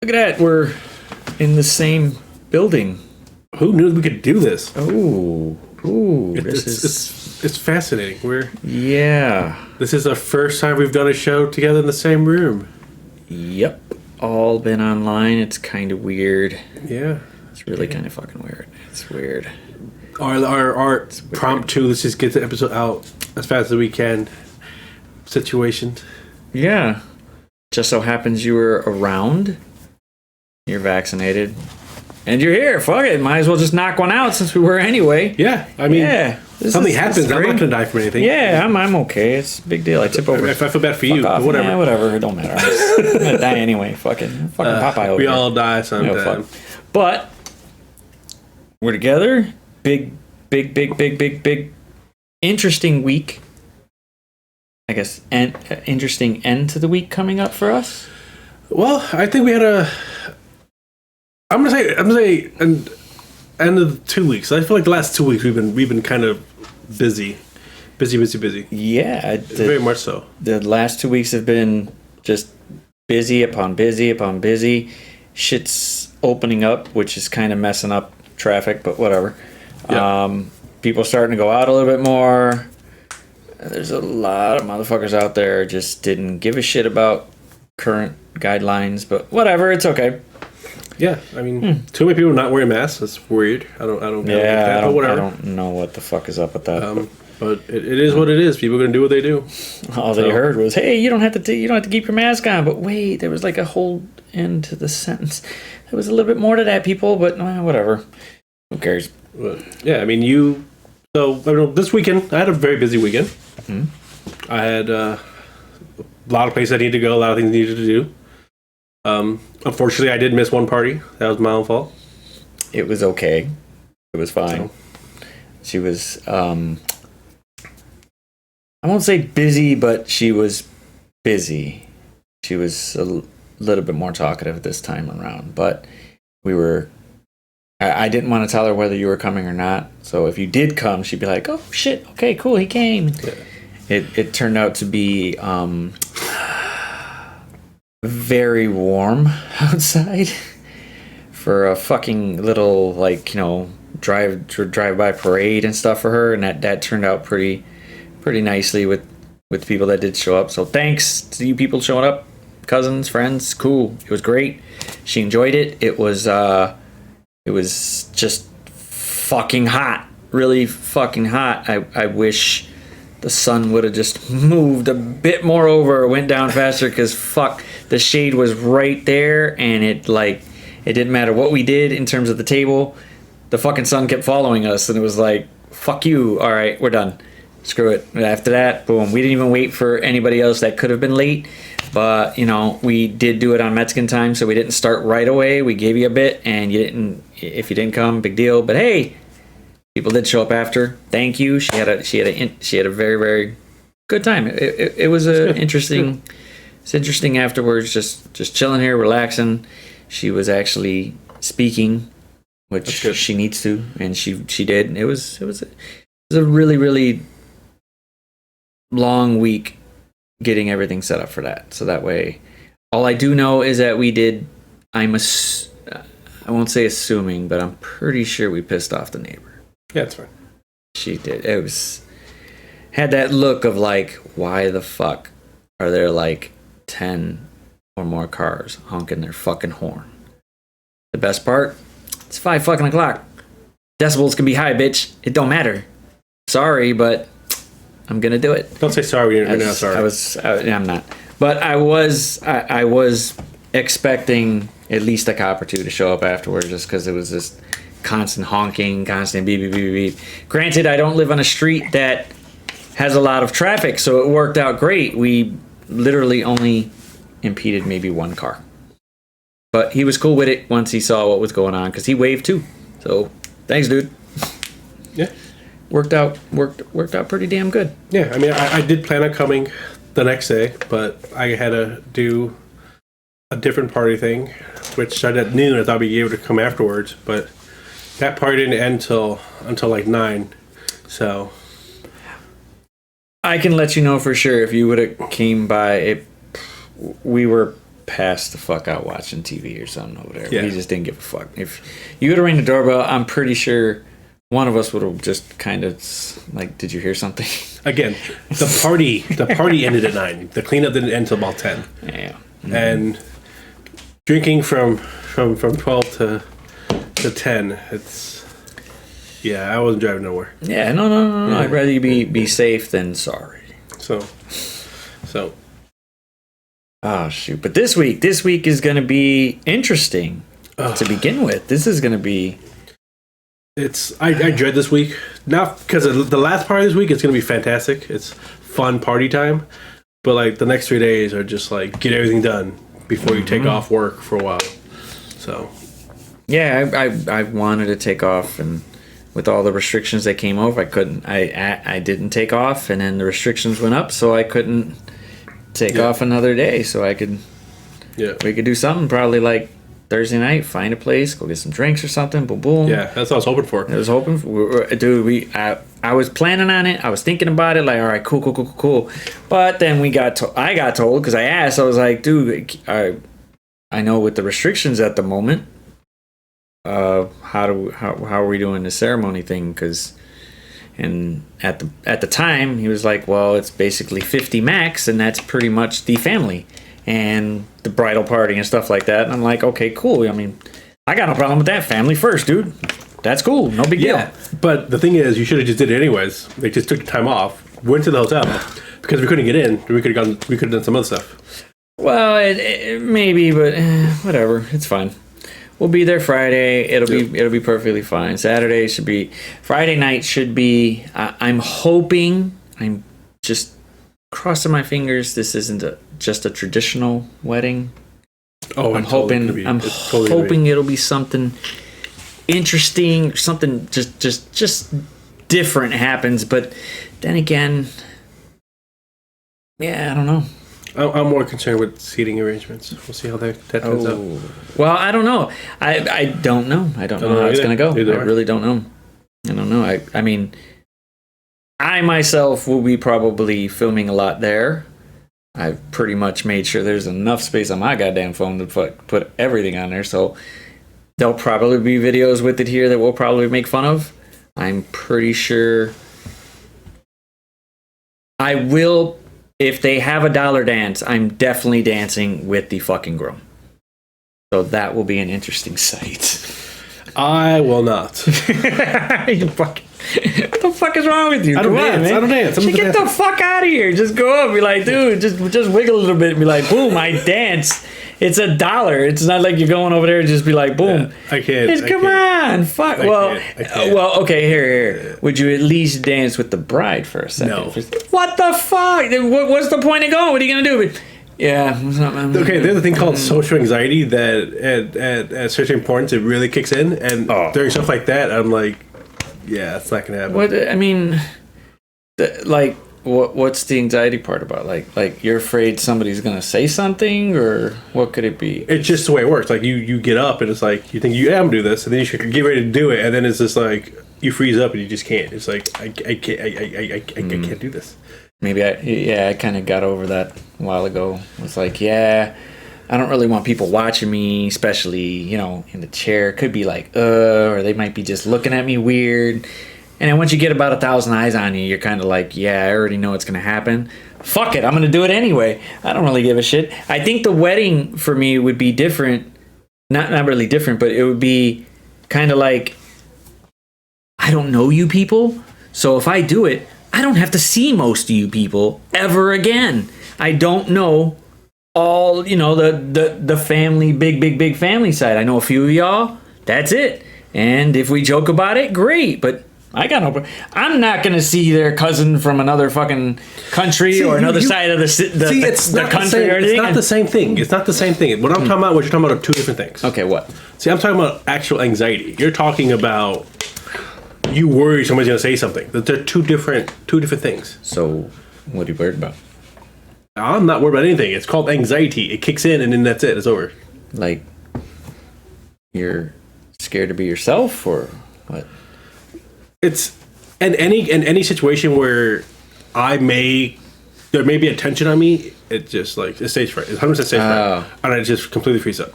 Look at that. We're in the same building. Who knew we could do this? Oh, It's fascinating. This is the first time we've done a show together in the same room. Yep. All been online. It's kind of weird. Yeah. It's really kind of fucking weird. It's weird. Our prompt to let's just get the episode out as fast as we can situation. Yeah. Just so happens you were around. You're vaccinated. And you're here. Fuck it. Might as well just knock one out since we were anyway. Yeah. I mean, something happens. I'm not going to die from anything. Yeah, I'm okay. It's a big deal. I tip over. If I feel bad for you, whatever. Yeah, whatever. It don't matter. I'm going to die anyway. Fucking Popeye over We here. all die sometime. But we're together. Big, interesting week. I guess, and interesting end to the week coming up for us. Well, I think we had I'm gonna say, end of 2 weeks. I feel like the last 2 weeks we've been kind of busy. Yeah, very much so. The last 2 weeks have been just busy upon busy. Shit's opening up, which is kind of messing up traffic, but whatever. Yep. People starting to go out a little bit more. There's a lot of motherfuckers out there just didn't give a shit about current guidelines, but whatever, it's okay. Yeah, I mean, too many people not wearing masks. That's weird. I don't know what the fuck is up with that. But it is what it is. People are gonna do what they do. All they heard was, "Hey, you don't have to keep your mask on." But wait, there was like a whole end to the sentence. There was a little bit more to that, people. But whatever. Who cares? But, yeah, I mean, this weekend I had a very busy weekend. Mm-hmm. I had a lot of places I needed to go. A lot of things I needed to do. Unfortunately, I did miss one party. That was my own fault. It was okay. It was fine. She was, I won't say busy, but she was busy. She was a little bit more talkative this time around. But I didn't want to tell her whether you were coming or not. So if you did come, she'd be like, "Oh shit, okay, cool, he came." Yeah. It turned out to be very warm outside for a fucking little drive by parade and stuff for her, and that turned out pretty nicely with the people that did show up. So thanks to you people showing up, cousins, friends, cool. It was great. She enjoyed it. It was just fucking hot, really fucking hot. I wish the sun would have just moved a bit more over or went down faster, because fuck, the shade was right there, and it didn't matter what we did in terms of the table, the fucking sun kept following us, and it was like, fuck you, all right, we're done, screw it. After that, boom, we didn't even wait for anybody else that could have been late, but we did do it on Mexican time, so we didn't start right away. We gave you a bit, and if you didn't come, big deal, but hey, people did show up after. Thank you. She had a very, very good time. It was interesting. It's interesting afterwards. Just chilling here, relaxing. She was actually speaking, which she needs to, and she did. It was a really, really long week getting everything set up for that. So that way, all I do know is that we did. I won't say assuming, but I'm pretty sure we pissed off the neighbor. Yeah, it's fine. She did. Had that look of like, why the fuck are there like 10 or more cars honking their fucking horn? The best part, it's 5 fucking o'clock. Decibels can be high, bitch. It don't matter. Sorry, but I'm gonna do it. Don't say sorry. You're not sorry. I'm not. But I was expecting at least a cop or two to show up afterwards, just because it was just constant honking, constant beep, beep, beep, beep. Granted, I don't live on a street that has a lot of traffic, so it worked out great. We literally only impeded maybe one car. But he was cool with it once he saw what was going on, because he waved too. So, thanks, dude. Yeah. Worked out pretty damn good. Yeah, I mean, I did plan on coming the next day, but I had to do a different party thing, which I knew I thought we'd be able to come afterwards, but that party didn't end until like 9, so I can let you know for sure if you would have came by. We were passed the fuck out watching TV or something over there. Yeah. We just didn't give a fuck. If you would have rang the doorbell, I'm pretty sure one of us would have just kind of like, did you hear something? Again, the party ended at 9. The cleanup didn't end until about 10. Yeah. And drinking from 12 to 10, it's, yeah, I wasn't driving nowhere. Yeah, no. I'd rather you be safe than sorry. So Oh shoot! But this week is going to be interesting to begin with. This is going to be. I dread this week, not because of the last part of this week. It's going to be fantastic. It's fun party time, but like the next 3 days are just like get everything done before you take off work for a while. So Yeah, I wanted to take off, and with all the restrictions that came over, I couldn't. I didn't take off, and then the restrictions went up, so I couldn't take off another day. So we could do something probably like Thursday night, find a place, go get some drinks or something. Boom, boom. yeah, that's what I was hoping for. I was hoping, dude. I was planning on it. I was thinking about it. Like, all right, cool. But then I got told because I asked. I was like, dude, I know with the restrictions at the moment. How are we doing the ceremony thing? And at the time he was like, well, it's basically 50 max, and that's pretty much the family and the bridal party and stuff like that. And I'm like, okay, cool. I mean, I got no problem with that. Family first, dude. That's cool. No big deal. But the thing is, you should have just did it anyways. They just took the time off, went to the hotel because we couldn't get in. We could have done some other stuff. Well, it maybe, but whatever. It's fine. We'll be there Friday. It'll be perfectly fine. Friday night should be. I'm hoping. I'm just crossing my fingers. This isn't just a traditional wedding. Oh, I'm hoping. It'll be something interesting. Something just different happens. But then again, yeah, I don't know. I'm more concerned with seating arrangements. We'll see how that turns out. Well, I don't know. I don't know. I don't know how it's going to go. I really don't know. I don't know. I mean, I myself will be probably filming a lot there. I've pretty much made sure there's enough space on my goddamn phone to put everything on there. So there'll probably be videos with it here that we'll probably make fun of. I'm pretty sure I will. If they have a dollar dance, I'm definitely dancing with the fucking groom. So that will be an interesting sight. I will not. You fucking, what the fuck is wrong with you? I don't dance. Get the fuck out of here. Just go up and be like, dude, just wiggle a little bit and be like, boom, I dance. It's $1. It's not like you're going over there and just be like, boom. Yeah, I can't. Come on. Fuck. I can't. Well, okay, here. Would you at least dance with the bride for a second? No. What the fuck? What's the point of going? What are you going to do? Yeah. Okay, there's a thing called social anxiety that at certain points it really kicks in. And during stuff like that, I'm like, yeah, it's not going to happen. What, I mean, what's the anxiety part about? Like you're afraid somebody's gonna say something, or what could it be? It's just the way it works. Like you get up and it's like you think I'm gonna do this, and then you should get ready to do it, and then it's just like you freeze up and you just can't. It's like I can't do this. Maybe I kind of got over that a while ago. It's like, yeah, I don't really want people watching me, especially in the chair. Could be like, or they might be just looking at me weird. And then once you get about 1,000 eyes on you, you're kind of like, yeah, I already know what's going to happen. Fuck it, I'm going to do it anyway. I don't really give a shit. I think the wedding for me would be different. Not really different, but it would be kind of like, I don't know you people. So if I do it, I don't have to see most of you people ever again. I don't know all, the family, big family side. I know a few of y'all. That's it. And if we joke about it, great. But I'm not going to see their cousin from another fucking country or another side of the country or anything. It's not the same thing. It's not the same thing. What I'm talking about, what you're talking about are two different things. Okay, what? See, I'm talking about actual anxiety. You're talking about you worry somebody's going to say something. They're two different things. So, what are you worried about? I'm not worried about anything. It's called anxiety. It kicks in and then that's it. It's over. Like, you're scared to be yourself or what? It's in any situation where I may there may be a tension on me, it just like it stays fright. It's 100% stage fright, and I just completely freeze up.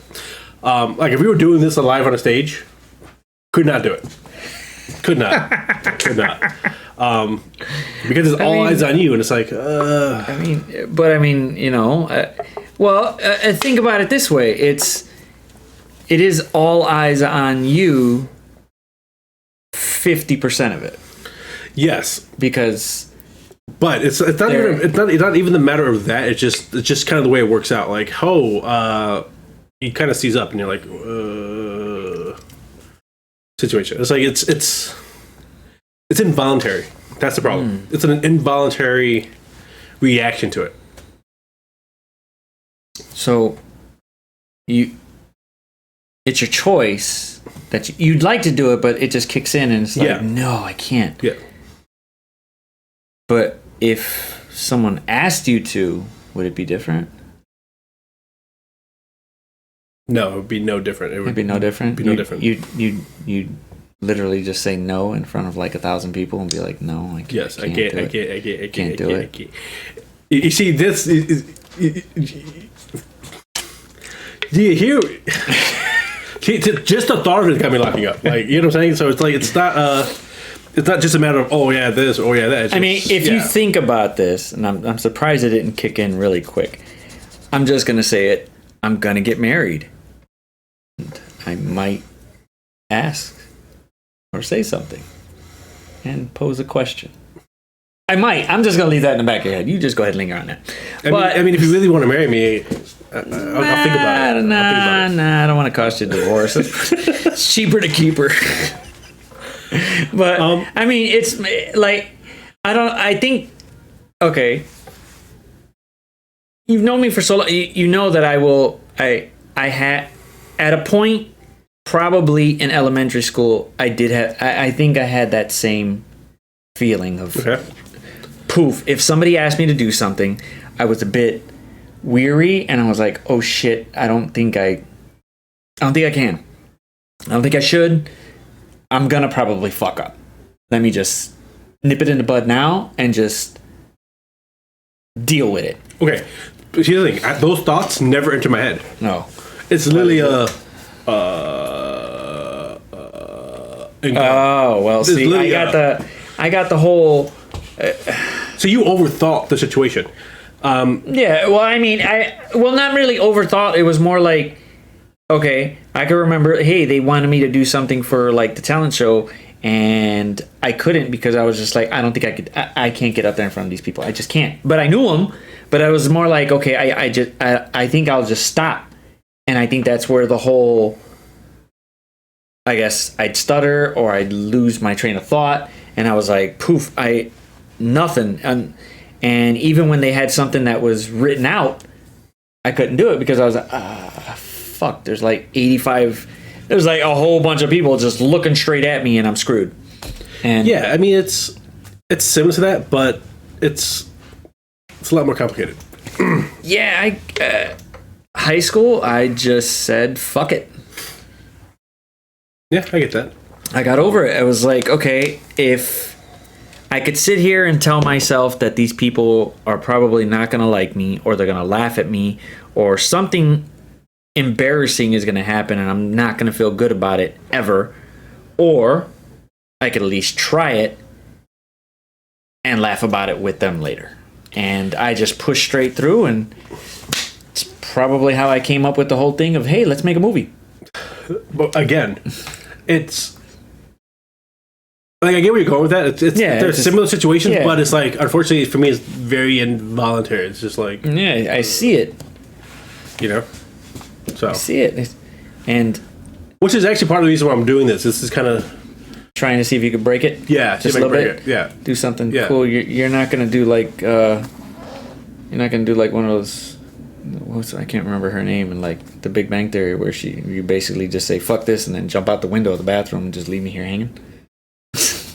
Like if we were doing this live on a stage, could not do it. Could not. Because it's all eyes on you, and it's like. Think about it this way: it is all eyes on you. 50% of it. Yes, because. But it's not even the matter of that. It's just kind of the way it works out. Like, he kind of sees up, and you're like, situation. It's like it's involuntary. That's the problem. It's an involuntary reaction to it. So, it's your choice that you'd like to do it, but it just kicks in, and it's like, no, I can't. Yeah. But if someone asked you to, would it be different? No, it would be no different. It'd be no different. Be no different. You literally just say no in front of like 1,000 people and be like, no, I can't. Yes, I can't do it. You see, this is. Do you hear? Just the thought of it got me locking up. Like, you know what I'm saying? So it's like it's not just a matter of this, that. If you think about this, and I'm surprised it didn't kick in really quick. I'm just gonna say it. I'm gonna get married. And I might ask or say something and pose a question. I might. I'm just gonna leave that in the back of your head. You just go ahead and linger on that. I mean, if you really want to marry me, I'll think about it. I don't want to cost you a divorce. It's cheaper to keep her. But I mean, it's like I think. Okay, you've known me for so long. You know that I had at a point, probably in elementary school, I did have. I think I had that same feeling of poof. If somebody asked me to do something, I was a bit weary, and I was like, oh shit, I don't think I can. I don't think I should. I'm gonna probably fuck up. Let me just nip it in the bud now and just deal with it. Okay. But here's the thing. Those thoughts never enter my head. No. It's literally oh, well, see, I got the whole so you overthought the situation. Yeah, well, I mean, not really overthought. It was more like, okay, I can remember, hey, they wanted me to do something for like the talent show, and I couldn't because I was just like, I don't think I could. I can't get up there in front of these people. I just can't. But I knew them. But I was more like, okay, I think I'll just stop. And I think that's where the whole, I guess I'd stutter or I'd lose my train of thought, and I was like, poof, nothing. And even when they had something that was written out, I couldn't do it because I was like, fuck, there's like 85, there's like a whole bunch of people just looking straight at me and I'm screwed. And yeah, I mean, it's similar to that, but it's a lot more complicated. Yeah, high school, I just said, fuck it. Yeah, I get that. I got over it. I was like, okay, if I could sit here and tell myself that these people are probably not going to like me, or they're going to laugh at me, or something embarrassing is going to happen and I'm not going to feel good about it ever, or I could at least try it and laugh about it with them later. And I just pushed straight through, and it's probably how I came up with the whole thing of, hey, let's make a movie. But again, it's like, I get where you're going with that. There's similar situations, but it's like, unfortunately for me, it's very involuntary. It's just like, yeah, I see it. You know, so I see it, and which is actually part of the reason why I'm doing this. This is kind of trying to see if you could break it. Yeah, just a little bit. Yeah, do something cool. You're not gonna do like one of those. I can't remember her name in like The Big Bang Theory, where you basically just say fuck this and then jump out the window of the bathroom and just leave me here hanging.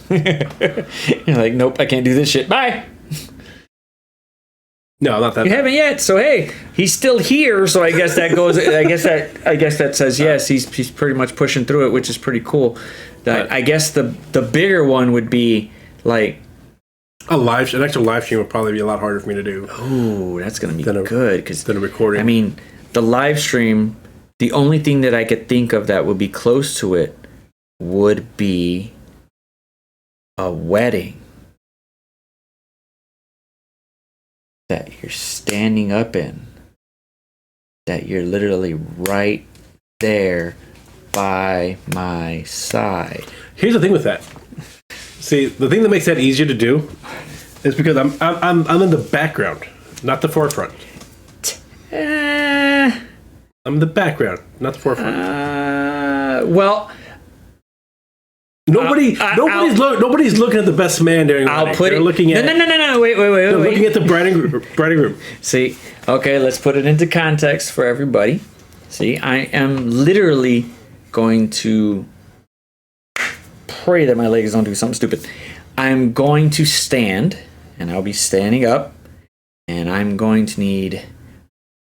You're like, nope, I can't do this shit. Bye. No, not that. You haven't yet, so hey, he's still here. So I guess that goes. I guess that says yes. He's pretty much pushing through it, which is pretty cool. I guess the bigger one would be like, An actual live stream would probably be a lot harder for me to do. Ooh, that's gonna be good than a recording. I mean, the live stream. The only thing that I could think of that would be close to it would be a wedding that you're standing up in, that you're literally right there by my side. Here's the thing with that. See, the thing that makes that easier to do is because I'm in the background, not the forefront. I'm in the background, not the forefront. Well, nobody's looking at the best man during. I'll put They're it. looking at. No. Wait. They're looking at the bride room. See, okay, let's put it into context for everybody. See, I am literally going to pray that my legs don't do something stupid. I'm going to stand, and I'll be standing up, and I'm going to need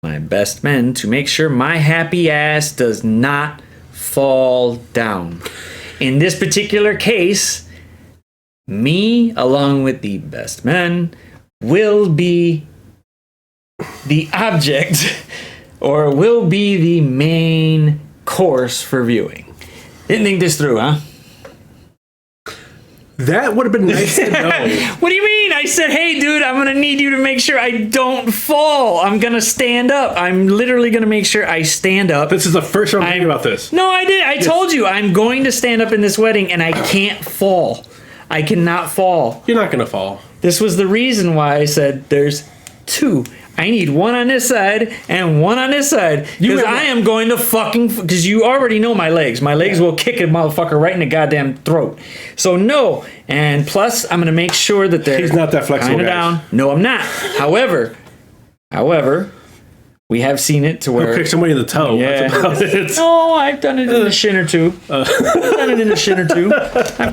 my best men to make sure my happy ass does not fall down. In this particular case, me, along with the best men, will be the object or will be the main course for viewing. Didn't think this through, huh? That would have been nice to know. What do you mean? I said, hey, dude, I'm going to need you to make sure I don't fall. I'm going to stand up. I'm literally going to make sure I stand up. This is the first time I'm thinking about this. No, I did. I told you I'm going to stand up in this wedding and I can't fall. I cannot fall. You're not going to fall. This was the reason why I said there's two. I need one on this side and one on this side because I am going to because you already know my legs. My legs will kick a motherfucker right in the goddamn throat. So no, and plus I'm going to make sure that they're He's not that flexible, guys. down. No, I'm not. However, we have seen it to where He'll kick somebody in the toe. Yeah. That's about it. No, I've done it in a shin or two. I've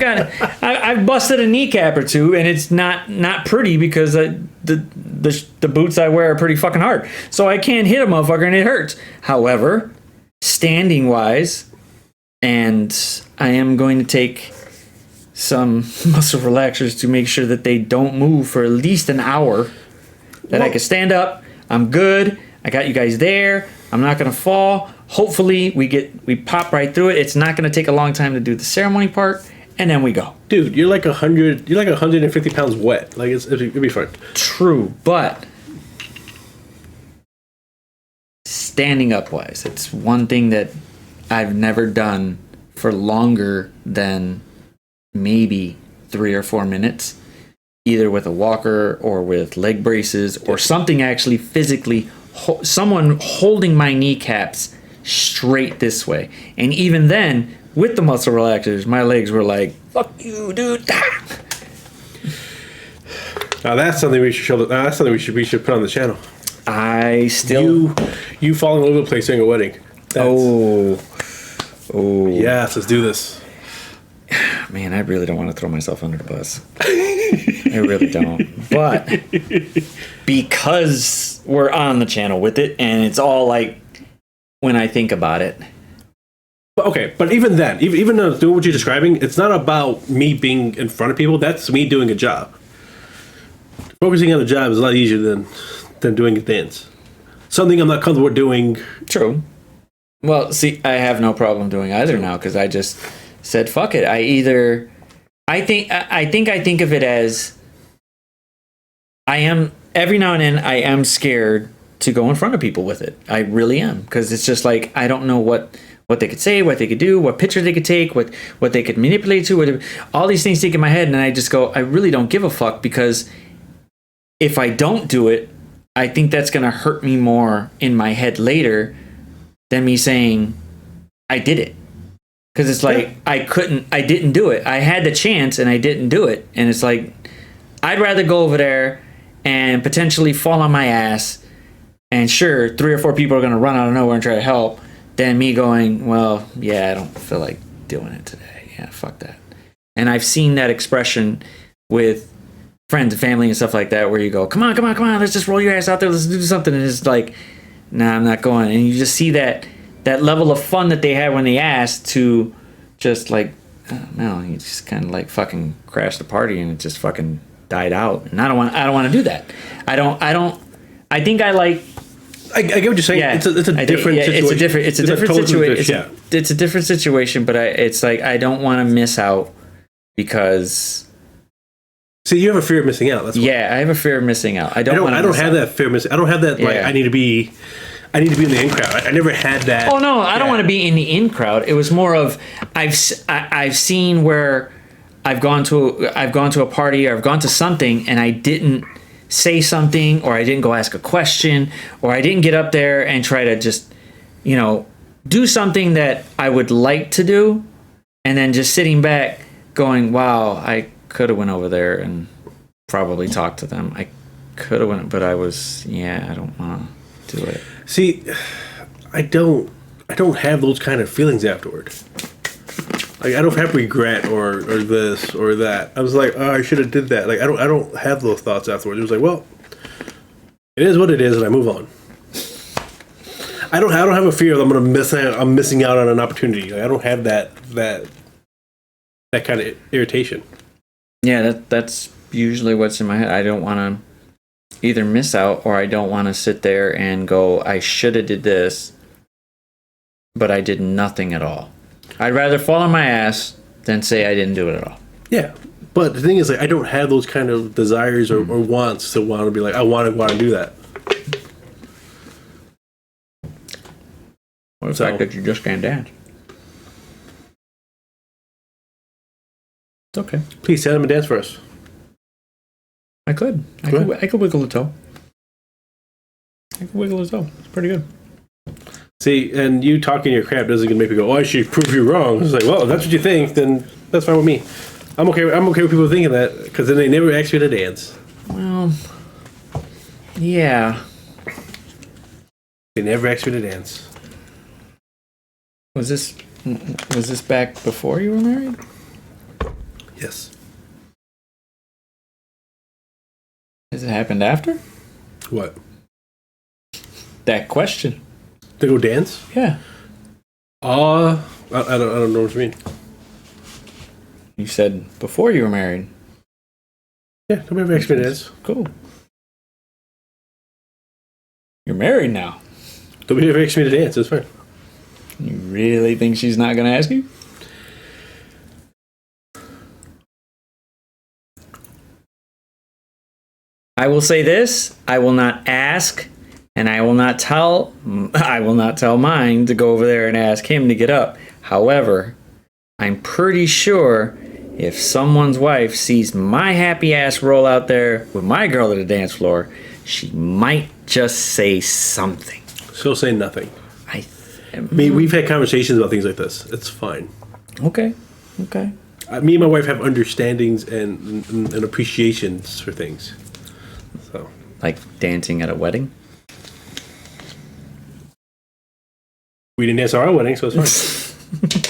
got it. I've busted a kneecap or two, and it's not pretty because the boots I wear are pretty fucking hard. So I can't hit a motherfucker, and it hurts. However, standing wise, and I am going to take some muscle relaxers to make sure that they don't move for at least an hour. That I can stand up. I'm good. I got you guys there. I'm not gonna fall. Hopefully we pop right through it. It's not gonna take a long time to do the ceremony part, and then we go. Dude, you're like 150 pounds wet. Like it'll be fun. True, but standing up wise, it's one thing that I've never done for longer than maybe 3 or 4 minutes, either with a walker or with leg braces or something actually physically. Someone holding my kneecaps straight this way, and even then with the muscle relaxers my legs were like, fuck you, dude. Now that's something we should show. That's something we should put on the channel. I still you falling all over the place during a wedding. Oh yes, let's do this. Man, I really don't want to throw myself under the bus. I really don't. But because we're on the channel with it, and it's all like when I think about it. Okay, but even then, even though doing what you're describing, it's not about me being in front of people. That's me doing a job. Focusing on a job is a lot easier than doing a dance. Something I'm not comfortable with doing. True. Well, see, I have no problem doing either now because I just said fuck it. I think of it as I am every now and then I am scared to go in front of people with it. I really am, because it's just like I don't know what they could say, what they could do, what picture they could take, what they could manipulate to, all these things take in my head, and I just go, I really don't give a fuck, because if I don't do it, I think that's going to hurt me more in my head later than me saying I did it. Because it's like, I didn't do it. I had the chance and I didn't do it. And it's like, I'd rather go over there and potentially fall on my ass, and sure, 3 or 4 people are going to run out of nowhere and try to help, than me going, well, yeah, I don't feel like doing it today. Yeah, fuck that. And I've seen that expression with friends and family and stuff like that, where you go, come on, let's just roll your ass out there, let's do something. And it's like, nah, I'm not going. And you just see that level of fun that they had when they asked, to just like, no, you just kind of like fucking crash the party and it just fucking died out, and I don't want to do that. I think I like. I get what you're saying. Yeah, it's a different situation. It's a different situation. It's a different situation, but it's like I don't want to miss out because. See, you have a fear of missing out. That's what. Yeah, I have a fear of missing out. I don't have that fear of missing. I don't have that. Like I need to be in the in crowd. I never had that. Oh no, I don't want to be in the in crowd. It was more of I've seen where I've gone to a party or I've gone to something and I didn't say something, or I didn't go ask a question, or I didn't get up there and try to just, do something that I would like to do, and then just sitting back going, wow, I could have went over there and probably talked to them. I could have went, but I don't want to do it. See, I don't have those kind of feelings afterward. Like, I don't have regret or this or that. I was like, oh, I should have did that. Like, I don't have those thoughts afterwards. It was like, well, it is what it is, and I move on. I don't have a fear that I'm missing out on an opportunity. Like, I don't have that kind of irritation. Yeah, that's usually what's in my head. I don't want to either miss out, or I don't want to sit there and go, I should have did this, but I did nothing at all. I'd rather fall on my ass than say I didn't do it at all. Yeah. But the thing is, like, I don't have those kind of desires or wants to want to be like, I want to do that. What the fact that you just can't dance? It's okay. Please stand up and dance for us. I could. I could wiggle a toe. I could wiggle a toe. It's pretty good. See, and you talking your crap doesn't make me go, oh, I should prove you wrong. It's like, well, if that's what you think, then that's fine with me. I'm okay with people thinking that, because then they never ask me to dance. Well, yeah. They never asked me to dance. Was this back before you were married? Yes. Has it happened after? What? That question. To go dance? Yeah. I don't know what you mean. You said before you were married. Yeah, nobody ever asked me to dance. Cool. You're married now. Nobody ever asked me to dance. It's fine. You really think she's not going to ask you? I will say this: I will not ask, and I will not tell mine to go over there and ask him to get up. However, I'm pretty sure if someone's wife sees my happy ass roll out there with my girl at the dance floor, she might just say something. She'll say nothing. We've had conversations about things like this. It's fine. Okay. Me and my wife have understandings and appreciations for things. So, like dancing at a wedding? We didn't dance at our wedding, so it's fine.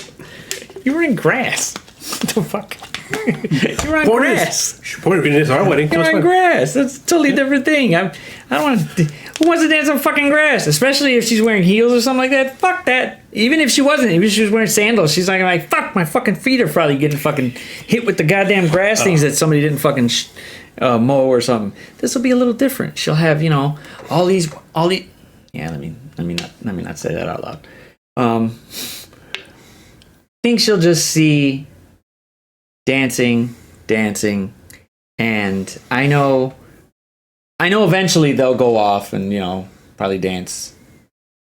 You were in grass. What the fuck? You were on grass. We didn't dance at our wedding. You're on grass. That's a totally different thing. I don't want to. Who wants to dance on fucking grass? Especially if she's wearing heels or something like that. Fuck that. Even if she wasn't, even if she was wearing sandals, she's like, fuck, my fucking feet are probably getting fucking hit with the goddamn grass things that somebody didn't fucking mow or something. This will be a little different. She'll have, all these. Yeah, let me not say that out loud. I think she'll just see dancing, and I know eventually they'll go off and probably dance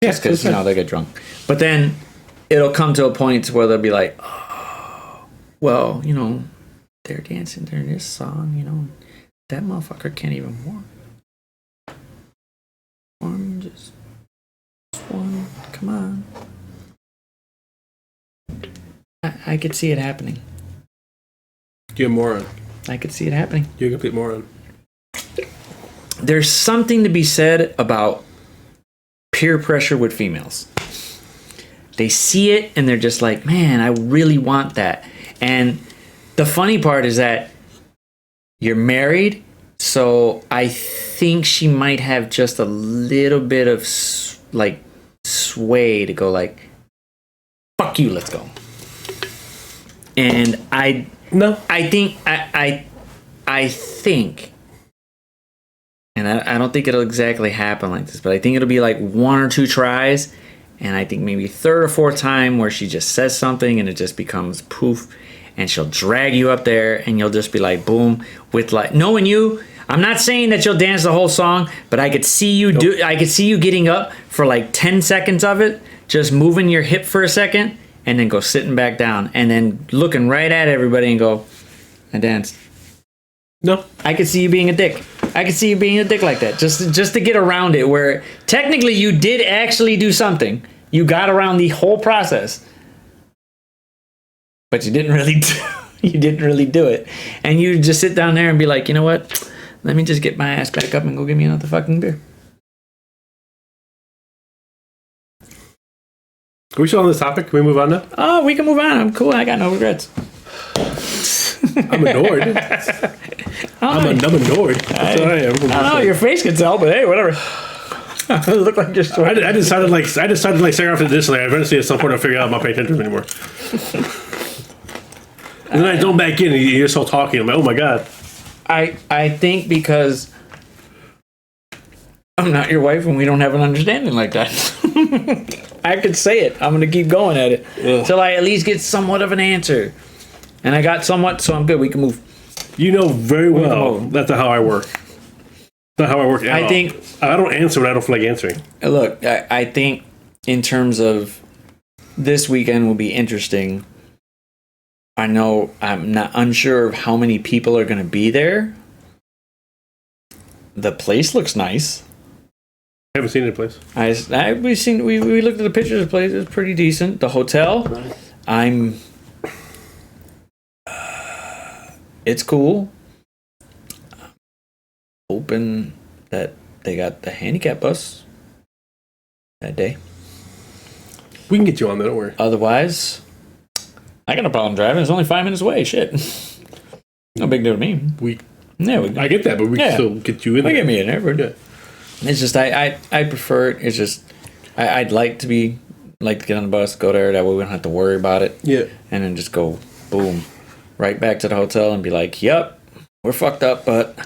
just because they'll get drunk. But then it'll come to a point where they'll be like, oh, well, they're dancing during this song, that motherfucker can't even walk. Just one, come on. I could see it happening. You're a moron. I could see it happening. You're a complete moron. There's something to be said about peer pressure with females. They see it and they're just like, man, I really want that. And the funny part is that you're married, so I think she might have just a little bit of sway to go like, fuck you, let's go. And I think I think, and I don't think it'll exactly happen like this, but I think it'll be like 1 or 2 tries, and I think maybe 3rd or 4th time where she just says something and it just becomes poof, and she'll drag you up there, and you'll just be like, boom, with like, knowing you. I'm not saying that you'll dance the whole song, but I could see you I could see you getting up for like 10 seconds of it, just moving your hip for a second, and then go sitting back down, and then looking right at everybody and go, I danced. No. I could see you being a dick. I could see you being a dick like that, just to get around it, where technically you did actually do something. You got around the whole process, but you didn't really do it. And you just sit down there and be like, you know what? Let me just get my ass back up and go get me another fucking beer. Are we still on this topic? Can we move on now? Oh, we can move on. I'm cool. I got no regrets. I'm annoyed. I'm annoyed. That's what I am. I don't know. Your face can tell, but hey, whatever. Look like you're sweating. I decided like staring off the distance. Eventually, at some point, I figured out I'm not paying attention anymore. And then I zone back in, and you're still talking. I'm like, oh my god. I think because I'm not your wife and we don't have an understanding like that. I could say it. I'm going to keep going at it until I at least get somewhat of an answer. And I got somewhat, so I'm good. We can move. You know very well that's not how I work. Not how I work at all. think I don't answer when I don't feel like answering. Look, I think in terms of this weekend will be interesting. I know I'm not unsure of how many people are going to be there. The place looks nice. I haven't seen the place. We looked at the pictures of the place. It's pretty decent. The hotel, it's cool. Hoping that they got the handicap bus that day. We can get you on there, don't worry. Otherwise, I got no problem driving. It's only 5 minutes away. Shit. No big deal to me. I get that, but we can still get you in there. Get me in there. Yeah. It's just I prefer it. It's just I'd like to get on the bus, go there. That way we don't have to worry about it. Yeah. And then just go boom, right back to the hotel and be like, "Yep, we're fucked up, but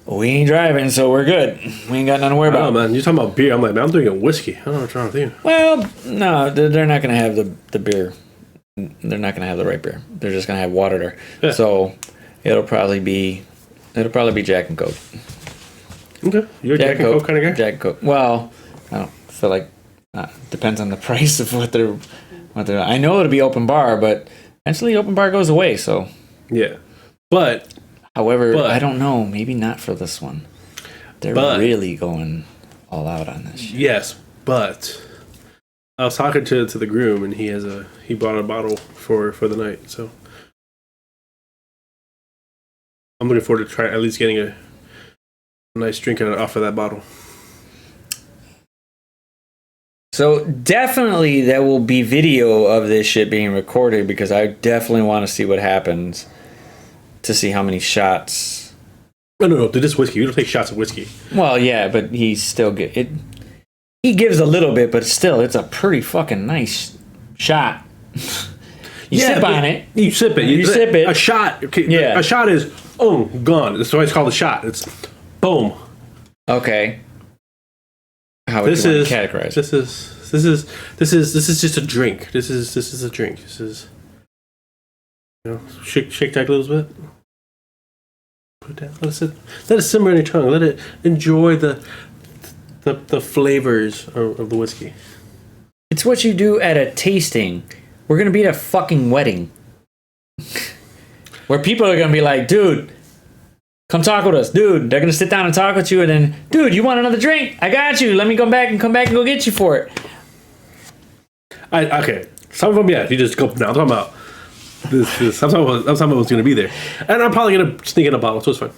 we ain't driving, so we're good. We ain't got nothing to worry about." Oh man, you're talking about beer. I'm like, man, I'm drinking whiskey. I don't know what you're trying to do. Well, no, they're not gonna have the beer. They're not gonna have the right beer. They're just gonna have water there. Yeah. So it'll probably be Jack and Coke. Okay, you're a Jack and Coke kind of guy. Jack and Coke. Well, I don't feel like depends on the price of what they're. I know it'll be open bar, but eventually open bar goes away. So yeah, but however, I don't know. Maybe not for this one. They're really going all out on this shit. Yes, but I was talking to the groom, and he bought a bottle for the night. So I'm looking forward to try at least getting a nice drink off of that bottle. So definitely there will be video of this shit being recorded because I definitely want to see what happens to see how many shots. No, this whiskey. You don't take shots of whiskey. Well, yeah, but he still he gives a little bit, but still, it's a pretty fucking nice shot. You sip on it. You sip it. You sip it. A shot. Okay, yeah. A shot is gone. That's why it's called a shot. It's boom. Okay. How would you want to categorize? This is just a drink. This is a drink. This is shake that a little bit. Put it down. Let it simmer in your tongue. Let it enjoy the flavors of the whiskey. It's what you do at a tasting. We're gonna be at a fucking wedding. Where people are gonna be like, dude, come talk with us. Dude, they're gonna sit down and talk with you and then, dude, you want another drink? I got you. Let me come back and go get you for it. Okay. Some of them, yeah, you just go. Now I'm talking about this. I'm talking about what's gonna be there. And I'm probably gonna sneak in a bottle, so it's fine.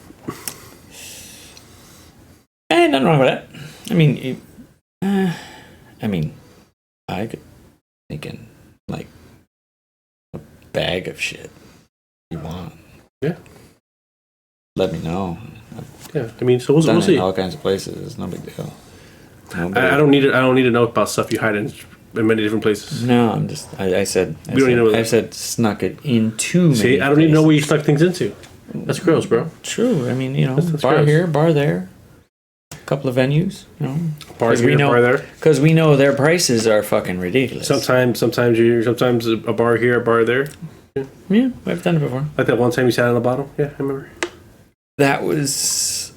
Nothing wrong with that. I could thinking like a bag of shit you want. Yeah. Let me know. Yeah, so we'll see. In all kinds of places. It's no big deal. I don't need to know about stuff you hide in many different places. No, I said snuck it into. See, I don't even know where you snuck things into. That's gross, bro. True. I mean, you know, That's bar gross. here, bar there, a couple of venues, you know, Bar 'Cause here, we know, bar there. because we know their prices are fucking ridiculous. Sometimes a bar here, a bar there. Yeah, I've done it before. Like that one time you sat on the bottom. Yeah, I remember. That was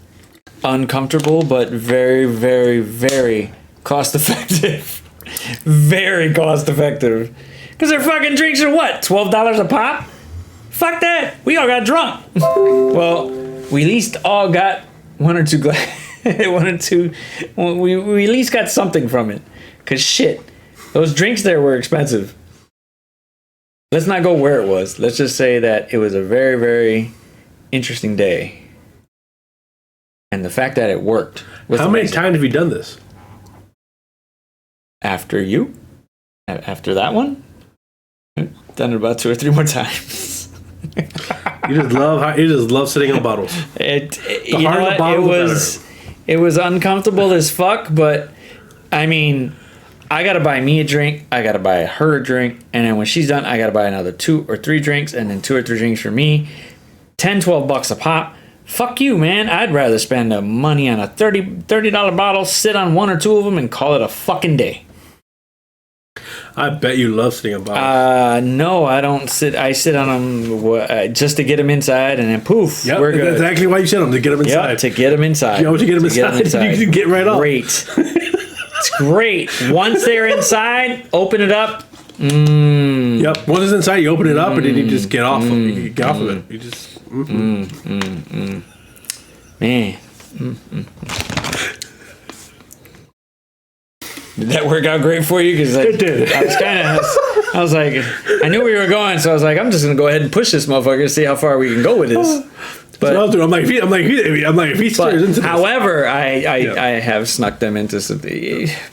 uncomfortable, but very, very, very cost effective. Very cost effective. Because their fucking drinks are what? $12 a pop? Fuck that. We all got drunk. Well, we at least all got one or two we at least got something from it. Because shit, those drinks there were expensive. Let's not go where it was. Let's just say that it was a very, very interesting day. And the fact that it worked was How many amazing. times have you done this? After you? After that one? I've done it about 2 or 3 more times. You just love sitting on bottles. You know harder the what? bottle, the It was uncomfortable as fuck, but I mean, I gotta buy me a drink, I gotta buy her a drink, and then when she's done, I gotta buy another 2 or 3 drinks, and then 2 or 3 drinks for me. $10-12 a pop. Fuck you, man. I'd rather spend the money on a $30 bottle, sit on 1 or 2 of them, and call it a fucking day. I bet you love sitting on bottles. No, I don't sit. I sit on them just to get them inside, and then poof, Yep, we're good. that's exactly why you sit on them, to get them inside. Yep, to get them inside. You know, to get them inside, you can get right off. Great. It's great. Once they're inside, open it up. Yep. Once it's inside, you open it up, and then you just get off. You get off of it. You just. Man. Did that work out great for you? Because It did. I was like, I knew we were going, so I was like, I'm just gonna go ahead and push this motherfucker and see how far we can go with this. But I'm like, if he stares into this. however, I have snuck them into some.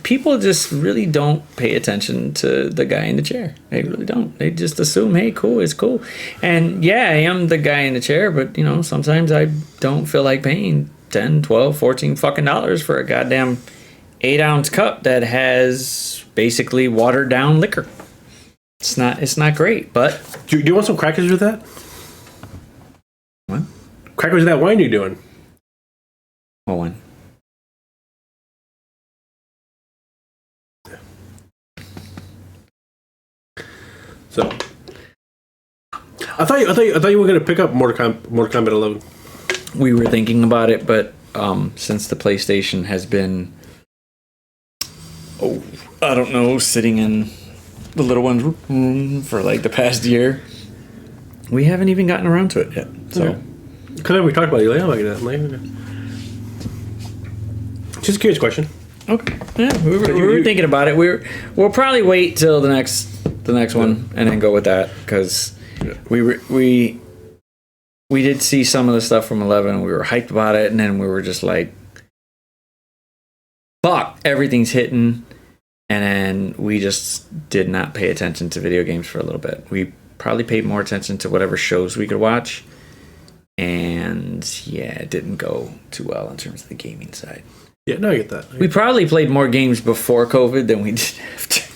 People just really don't pay attention to the guy in the chair. They really don't. They just assume, hey, cool, it's cool. And yeah, I am the guy in the chair, but you know, sometimes I don't feel like paying 10, 12, 14 fucking dollars for a goddamn 8-ounce cup that has basically watered down liquor. It's not great, but Do you want some crackers with that? what? Crackers with that wine you're doing? One. So, I thought you were gonna pick up Mortal Kombat 11. We were thinking about it, but since the PlayStation has been, I don't know, sitting in the little one's room for like the past year, we haven't even gotten around to it yet. So, Okay. Because we talked about it, you're like, oh my god. Just a curious question. okay, yeah, we were thinking about it. We'll probably wait till the next one and then go with that because we did see some of the stuff from 11 and we were hyped about it, and then we were just like, fuck, everything's hitting. And then we just did not pay attention to video games for a little bit. We probably paid more attention to whatever shows we could watch. And yeah, it didn't go too well in terms of the gaming side. Yeah, no, I get that. We probably played more games before COVID than we did after.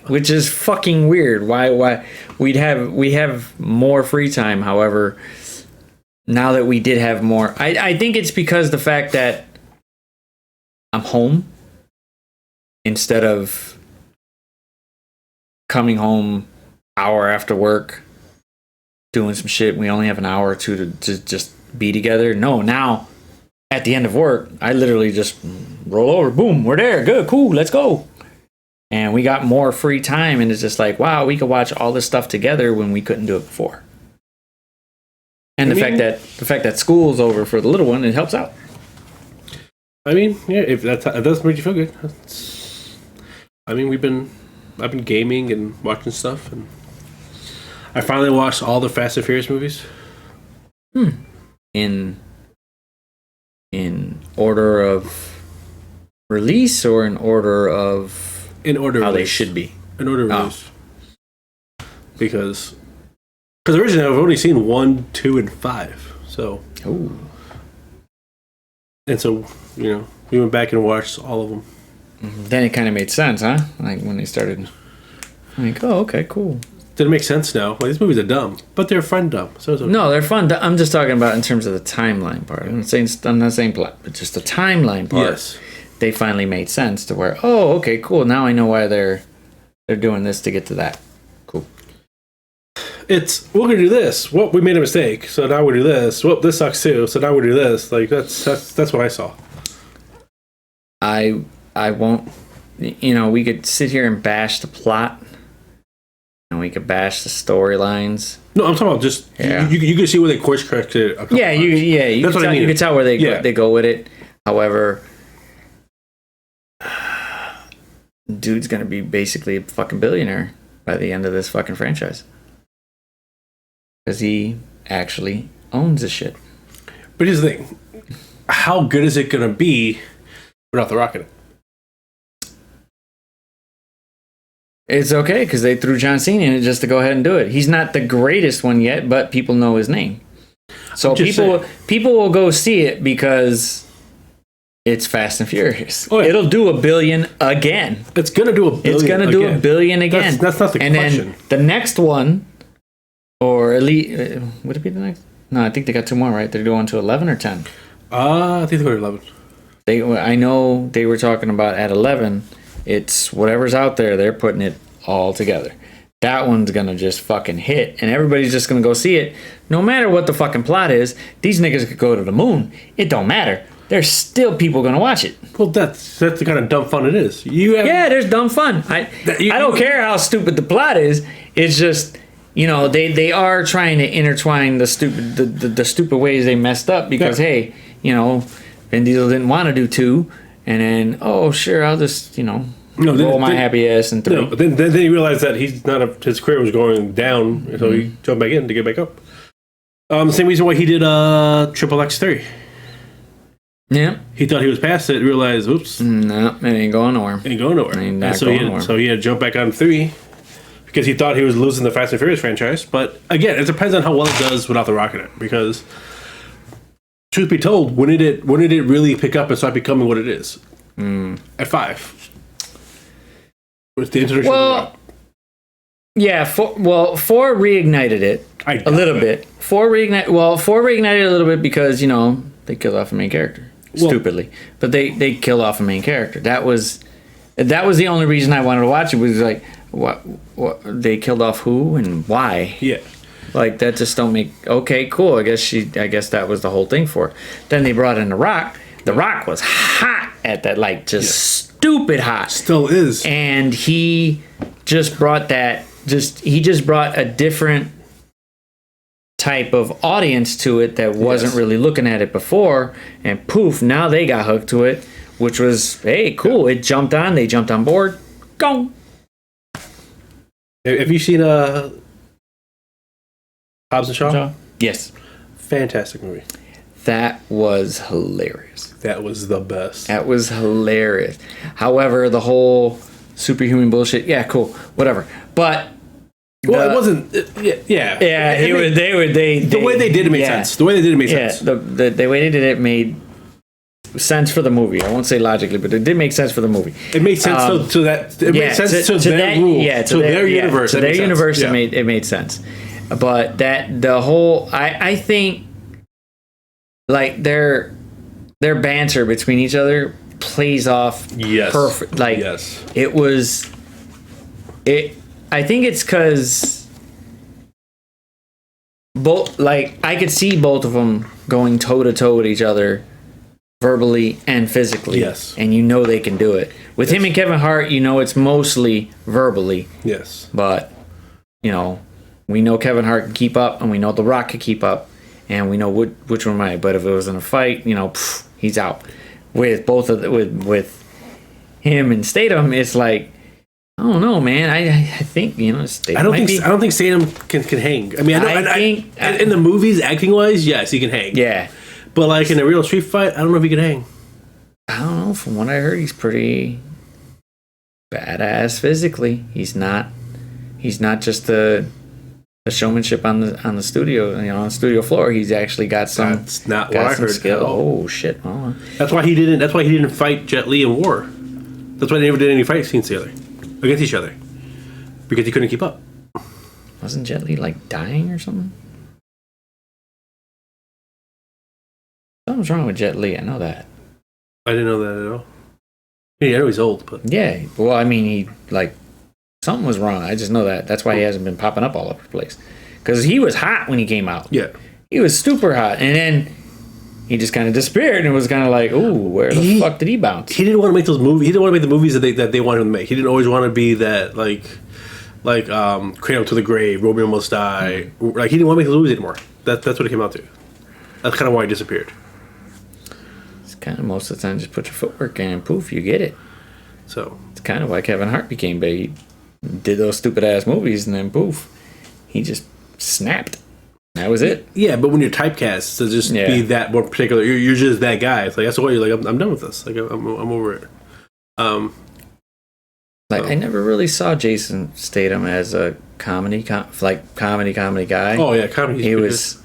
Which is fucking weird. Why we have more free time, however, now that we did have more, I think it's because the fact that I'm home instead of coming home hour after work doing some shit. We only have an hour or two to just be together. No, now at the end of work, I literally just roll over, boom, we're there, good, cool, let's go. And we got more free time, and it's just like, wow, we could watch all this stuff together when we couldn't do it before. And the fact that school's over for the little one, it helps out. I mean, yeah, if that makes you feel good. I've been gaming and watching stuff, and I finally watched all the Fast and Furious movies. In order of release or in order of how they should be? In order of release. Because originally I've only seen 1, 2, and 5. So. Ooh. And so, we went back and watched all of them. Then it kind of made sense, huh? Like when they started. Like, oh, okay, cool. Did it make sense now? Like, these movies are dumb, but they're fun dumb. So it's okay. No, they're fun. I'm just talking about in terms of the timeline part. I'm not saying plot, but just the timeline part. Yes. They finally made sense to where, oh, okay, cool. Now I know why they're doing this to get to that. Cool. It's, we're gonna do this. Well, we made a mistake, so now we do this. Well, this sucks too, so now we do this. Like that's what I saw. I won't. You know, we could sit here and bash the plot, and we could bash the storylines. No, I'm talking about just you can see where they course corrected. A couple times. You That's can what tell, I mean. you can tell where they go with it. However, dude's gonna be basically a fucking billionaire by the end of this fucking franchise because he actually owns the shit. But here's the thing: how good is it gonna be without The Rock in it? It's okay because they threw John Cena in it just to go ahead and do it. He's not the greatest one yet, but people know his name, so people will go see it because it's Fast and Furious. Oh, yeah. It'll do $1 billion again. It's gonna do $1 billion. It's gonna do $1 billion again. That's not the and question. then the next one, or at least would it be the next? No, I think they got 2 more. Right? They're going to 11 or 10. I think they're 11. I know they were talking about at 11. It's whatever's out there. They're putting it all together. That one's gonna just fucking hit, and everybody's just gonna go see it. No matter what the fucking plot is, these niggas could go to the moon. It don't matter. There's still people gonna watch it. Well, that's the kind of dumb fun it is. There's dumb fun. I don't care how stupid the plot is. It's just, you know, they are trying to intertwine the stupid ways they messed up because hey, you know, Vin Diesel didn't want to do 2, and then oh sure, I'll just, you know, roll my happy ass in 3. No, but then he realized that his career was going down, so he jumped back in to get back up. Same reason why he did Triple X3. Yeah. He thought he was past it, realized, oops. No, it ain't going nowhere. Ain't going nowhere. So he had to jump back on 3 because he thought he was losing the Fast and Furious franchise. But again, it depends on how well it does without The Rock in it. Because truth be told, when did it really pick up and start becoming what it is? At 5. With the introduction of The Rock. Yeah, 4 reignited it a little bit. 4 reignited it a little bit because, you know, they killed off a main character. Stupidly. But they killed off a main character. That was the only reason I wanted to watch it, was like, what they killed off who and why? Yeah. Like, that just don't make... Okay, cool. I guess that was the whole thing for it. Then they brought in The Rock. The Rock was hot at that, like, just stupid hot. Still is. And he just brought a different type of audience to it that wasn't really looking at it before, and poof, now they got hooked to it, which was, hey, cool. It jumped on. They jumped on board. Go. Have you seen Hobbs and Shaw? Yes. Fantastic movie. That was hilarious. That was the best. That was hilarious. However, the whole superhuman bullshit, yeah, cool, whatever. But well, it wasn't. Yeah. The way they did it made sense. The way they did it made sense. The way they did it made sense for the movie. I won't say logically, but it did make sense for the movie. It made sense to that. It made sense to their rules. Yeah, to their universe. To their universe, it made sense. But the whole, I think, like their banter between each other plays off perfect. Like it was. I think it's because both, like, I could see both of them going toe to toe with each other, verbally and physically. Yes, and you know they can do it. With him and Kevin Hart, you know it's mostly verbally. Yes, but you know, we know Kevin Hart can keep up, and we know The Rock can keep up, and we know which one might. But if it was in a fight, you know, he's out. With both of with him and Statham, it's like, I don't know, man. I think, you know, Statham. I don't think Statham can hang. I mean, I think in the movies, acting wise, yes, he can hang. Yeah, but like in a real street fight, I don't know if he can hang. I don't know. From what I heard, he's pretty badass physically. He's not just the showmanship on the studio, you know, on the studio floor. He's actually got some. That's not what I heard. Skill. Oh shit! Oh. That's why he didn't fight Jet Li in War. That's why they never did any fight scenes together against each other, because he couldn't keep up. Wasn't Jet Li like dying or something? Something's wrong with Jet Li. I know that. I didn't know that at all. Yeah, I know he's old, but Yeah. Well, I mean, he like something was wrong. I just know that. That's why he hasn't been popping up all over the place. Because he was hot when he came out. yeah. He was super hot, and then he just kind of disappeared, and it was kind of like, ooh, where the fuck did he bounce? He didn't want to make those movies. He didn't want to make the movies that they wanted him to make. He didn't always want to be that like Cradle to the Grave, Romeo Must Die. Like he didn't want to make those movies anymore. That's what it came out to. That's kind of why he disappeared. It's kind of most of the time just put your footwork in and poof, you get it. So It's kind of why Kevin Hart became big. He did those stupid ass movies, and then poof, he just snapped. That was it. yeah, but when you're typecast to just Yeah. be that more particular, you're just that guy. It's like that's what you're like. I'm done with this. Like I'm over it. Like I never really saw Jason Statham as a comedy guy. Oh yeah, comedy. He was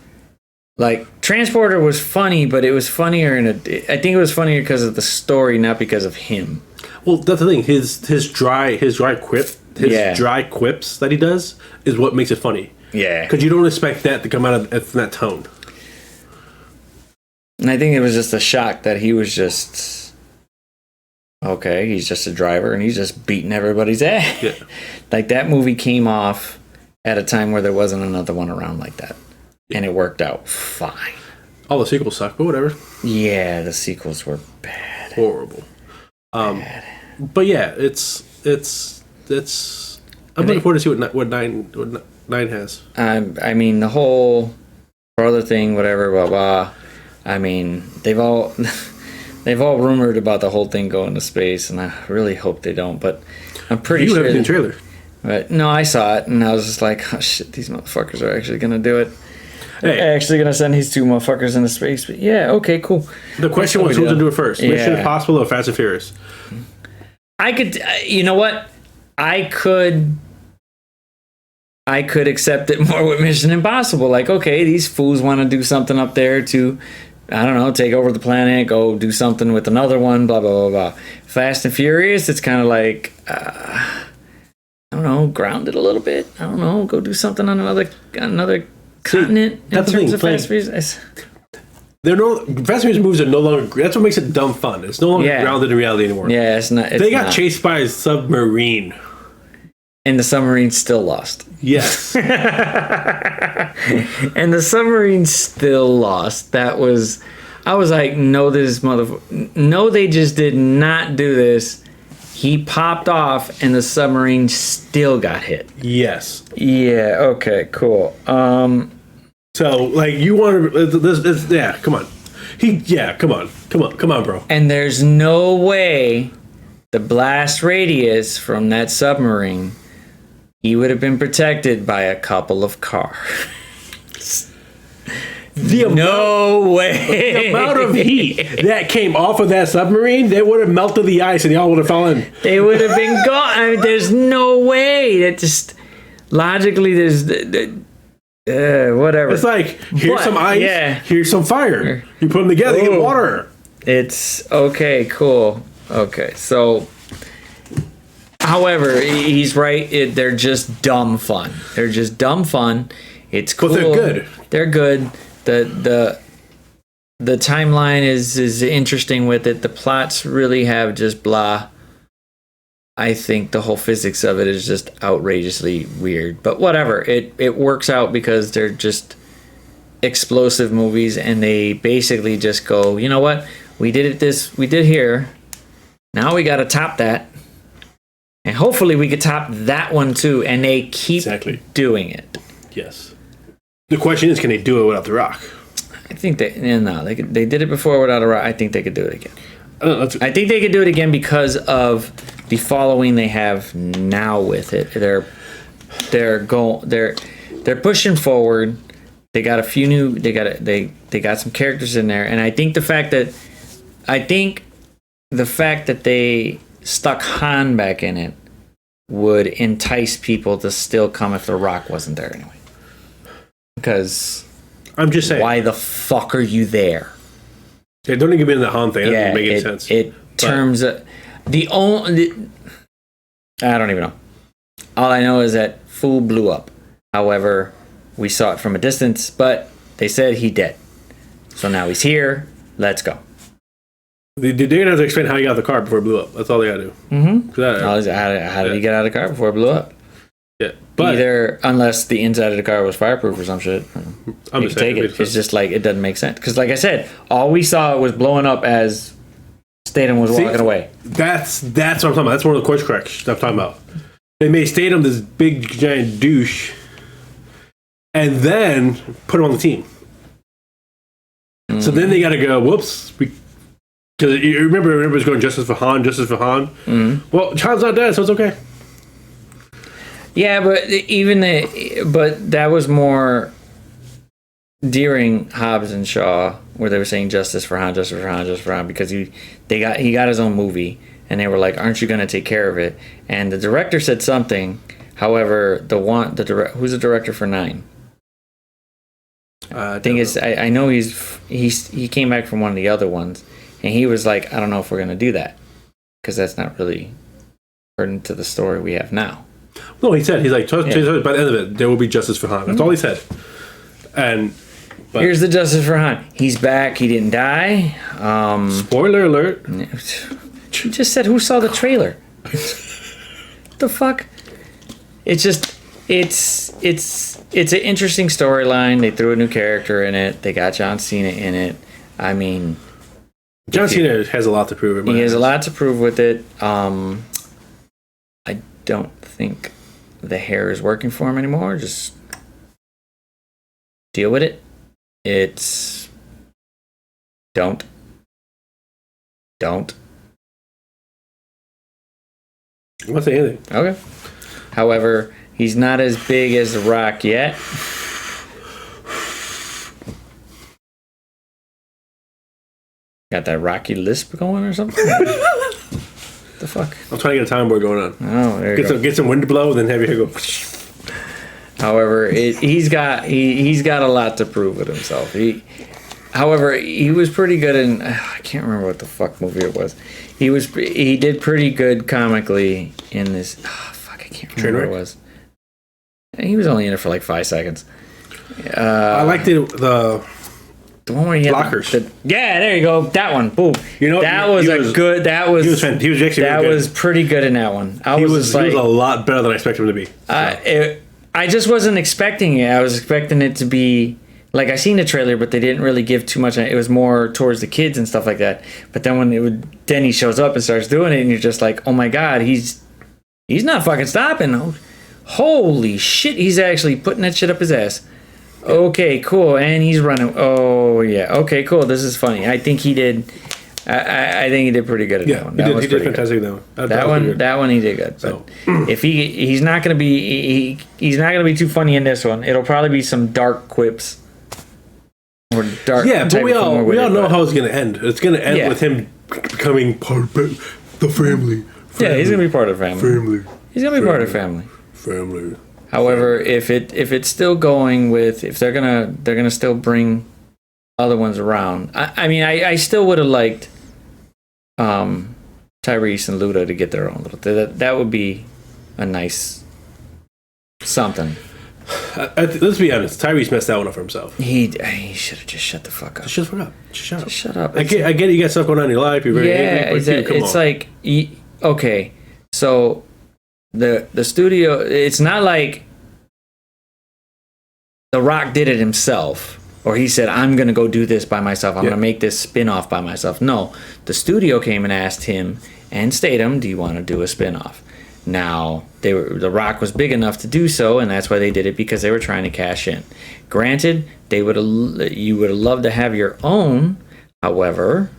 like Transporter was funny, but it was funnier I think it was funnier because of the story, not because of him. Well, that's the thing. His dry quips that he does is what makes it funny. Yeah, Because you don't expect that to come out of that tone. and I think it was just a shock that he was just okay. He's just a driver, and he's just beating everybody's ass. Yeah. Like that movie came off at a time where there wasn't another one around like that, and it worked out fine. All the sequels suck, but whatever. Yeah, the sequels were bad. Horrible. But yeah, it's. I'm looking forward to see what nine has. I mean, the whole brother thing, whatever, blah blah. I mean, they've all rumored about the whole thing going to space, and I really hope they don't. But I'm pretty You sure. haven't seen the trailer. But no, I saw it, and I was just like, oh shit, these motherfuckers are actually gonna do it. Hey. They're actually gonna send these two motherfuckers into space. But yeah, okay, cool. The question was who's going to do it first? Mission Impossible or Fast and Furious? I could, you know what? I could accept it more with Mission Impossible. Like, okay, these fools want to do something up there to, I don't know, take over the planet, go do something with another one, blah, blah, blah, blah. Fast and Furious, it's kind of like, I don't know, ground it a little bit. I don't know, go do something on another continent in that's the terms thing, of Fast and Furious. Fast and Furious movies are no longer. That's what makes it dumb fun. It's no longer Yeah. grounded in reality anymore. Yeah, it's not. They got not. chased by a submarine. And the submarine still lost. Yes. And the submarine still lost. I was like, no, no, they just did not do this. He popped off, and the submarine still got hit. Yes. Yeah. Okay. Cool. So, like, you want to? This, yeah. Come on. Come on, bro. And there's no way the blast radius from that submarine, he would have been protected by a couple of cars. No way. The amount of heat that came off of that submarine, they would have melted the ice and y'all would have fallen. They would have been gone. I mean, there's no way. That just logically, there's whatever. It's like, here's But, some ice, yeah. here's some fire. You put them together, you get Ooh. water. It's okay, cool. Okay, so, however, he's right. They're just dumb fun. They're just dumb fun. It's cool. But they're good. They're good. The timeline is interesting with it. The plots really have just blah. I think the whole physics of it is just outrageously weird. But whatever. It works out because they're just explosive movies, and they basically just go, you know what? We did here. Now we got to top that. And hopefully we could top that one too. And they keep doing it. Yes. The question is, can they do it without The Rock? I think they did it before without a Rock. I think they could do it again. I think they could do it again because of the following they have now with it. They're pushing forward. They got a few new. They got some characters in there, and I think the fact that they stuck Han back in it would entice people to still come if The Rock wasn't there anyway. Because I'm just saying, why the fuck are you there? They don't even get in the Han thing. That doesn't make any sense. Terms of I don't even know. All I know is that fool blew up. However, we saw it from a distance, but they said he dead. So now he's here. Let's go. They're going to have to explain how he got the car before it blew up. That's all they got to do. Mm-hmm. How did he get out of the car before it blew up? Yeah. But either, unless the inside of the car was fireproof or some shit. I'm You just can take saying, it. It's just like, it doesn't make sense. Because like I said, all we saw was blowing up as Statham was walking away. That's what I'm talking about. That's one of the course corrections I'm talking about. They made Statham this big, giant douche and then put him on the team. So then they got to go, whoops. Because you remember it was going Justice for Han. Mm-hmm. Well, Han's not dead, so it's okay. Yeah, but but that was more during Hobbs and Shaw, where they were saying justice for Han, because he got his own movie, and they were like, "Aren't you going to take care of it?" And the director said something. However, who's the director for 9? Thing is, I know he came back from one of the other ones, and he was like, "I don't know if we're going to do that, because that's not really pertinent to the story we have now." No, he's like, by the end of it, there will be justice for Han. That's all he said. But here's the justice for Han. He's back. He didn't die. Spoiler alert. You just said who saw the trailer? The fuck? It's just it's an interesting storyline. They threw a new character in it. They got John Cena in it. I mean, John Cena has a lot to prove. He has a lot to prove with it. I don't think the hair is working for him anymore. Just deal with it. It's don't. I'm not saying anything. Okay. However, he's not as big as The Rock yet. Got that Rocky lisp going or something? The fuck? I'm trying to get a time board going on. Oh, there you go. Get some wind to blow, then have your hair go. However, he's got a lot to prove with himself. However, he was pretty good in, I can't remember what the fuck movie it was. He did pretty good comically in this. Oh, fuck, I can't remember what it was. He was only in it for like 5 seconds. I liked the one where he had Blockers. Yeah, there you go. That one. Boom. You know, that was good. That was. He was actually. That really was pretty good in that one. He was a lot better than I expected him to be. So. I just wasn't expecting it. I was expecting it to be like, I seen the trailer, but they didn't really give too much. It was more towards the kids and stuff like that. But then then he shows up and starts doing it, and you're just like, oh my god, he's not fucking stopping. Holy shit, he's actually putting that shit up his ass. Okay, cool, and he's running. Oh yeah, okay, cool. This is funny. I think he did. I think he did pretty good at that one. He did fantastic though. That one he did good. So if he's not gonna be too funny in this one. It'll probably be some dark quips or dark. Yeah, but we all know how it's gonna end. It's gonna end with him becoming part of the family. Yeah, he's gonna be part of the family. He's gonna be part of the family. Family. However, if it's still going with, if they're gonna still bring other ones around, I mean, I still would have liked Tyrese and Luda to get their own little. That would be a nice something. Let's be honest. Tyrese messed that one up for himself. He should have just shut the fuck up. Just shut up. I get it. You got stuff going on in your life. You're very angry, but it's like okay, so. The studio, it's not like The Rock did it himself, or he said, I'm going to go do this by myself. I'm going to make this spin-off by myself. No, the studio came and asked him and Statham, do you want to do a spin-off? Now, The Rock was big enough to do so, and that's why they did it, because they were trying to cash in. Granted, you would have loved to have your own, however,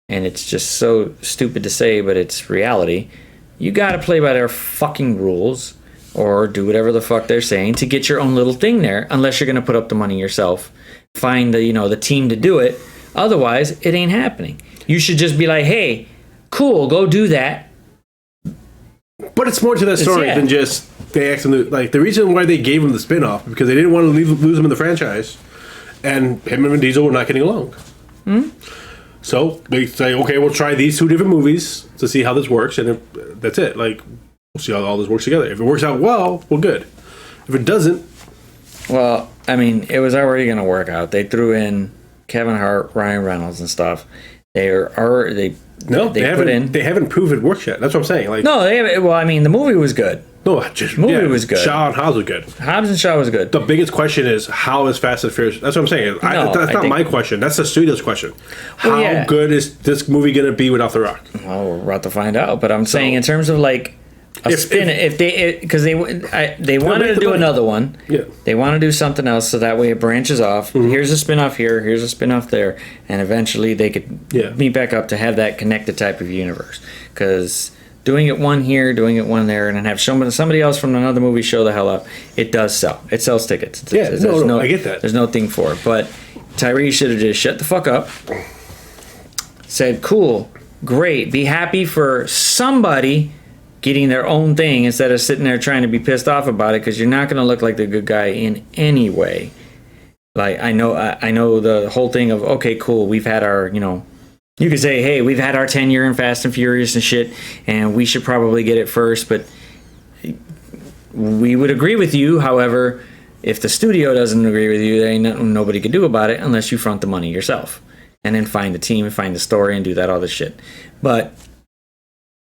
and it's just so stupid to say, but it's reality, you gotta play by their fucking rules, or do whatever the fuck they're saying to get your own little thing there, unless you're gonna put up the money yourself. Find the team to do it. Otherwise, it ain't happening. You should just be like, hey, cool, go do that. But it's more to that story than just they asked him to, like, the reason why they gave him the spin-off because they didn't want to lose him in the franchise, and him and Vin Diesel were not getting along. So they say, okay, we'll try these 2 different movies to see how this works, and that's it. Like, we'll see how all this works together. If it works out well, good. If it doesn't, Well, I mean, it was already going to work out. They threw in Kevin Hart, Ryan Reynolds, and stuff. They haven't proved it works yet. That's what I'm saying. Like, no, they have. Well, I mean, the movie was good. no, just Movie was good. Shaw and Hobbs was good. Hobbs and Shaw was good. The biggest question is how is Fast and Furious? That's what I'm saying. That's not my question. That's the studio's question. How good is this movie going to be without The Rock? Well, we're about to find out. But I'm saying in terms of like a spin, because they wanted to do another one. Yeah. They want to do something else so that way it branches off. Mm-hmm. Here's a spin-off here. Here's a spin-off there, and eventually they could meet back up to have that connected type of universe. Because doing it one here, doing it one there, and then have somebody else from another movie show the hell up, it does sell. It sells tickets. I get that. There's no thing for it. But Tyrese should have just shut the fuck up, said, cool, great, be happy for somebody getting their own thing instead of sitting there trying to be pissed off about it, because you're not going to look like the good guy in any way. Like, I know the whole thing of, okay, cool, we've had our, you could say, hey, we've had our tenure in Fast and Furious and shit, and we should probably get it first, but we would agree with you. However, if the studio doesn't agree with you, there ain't nothing nobody can do about it unless you front the money yourself. And then find the team and find the story and do that other shit. But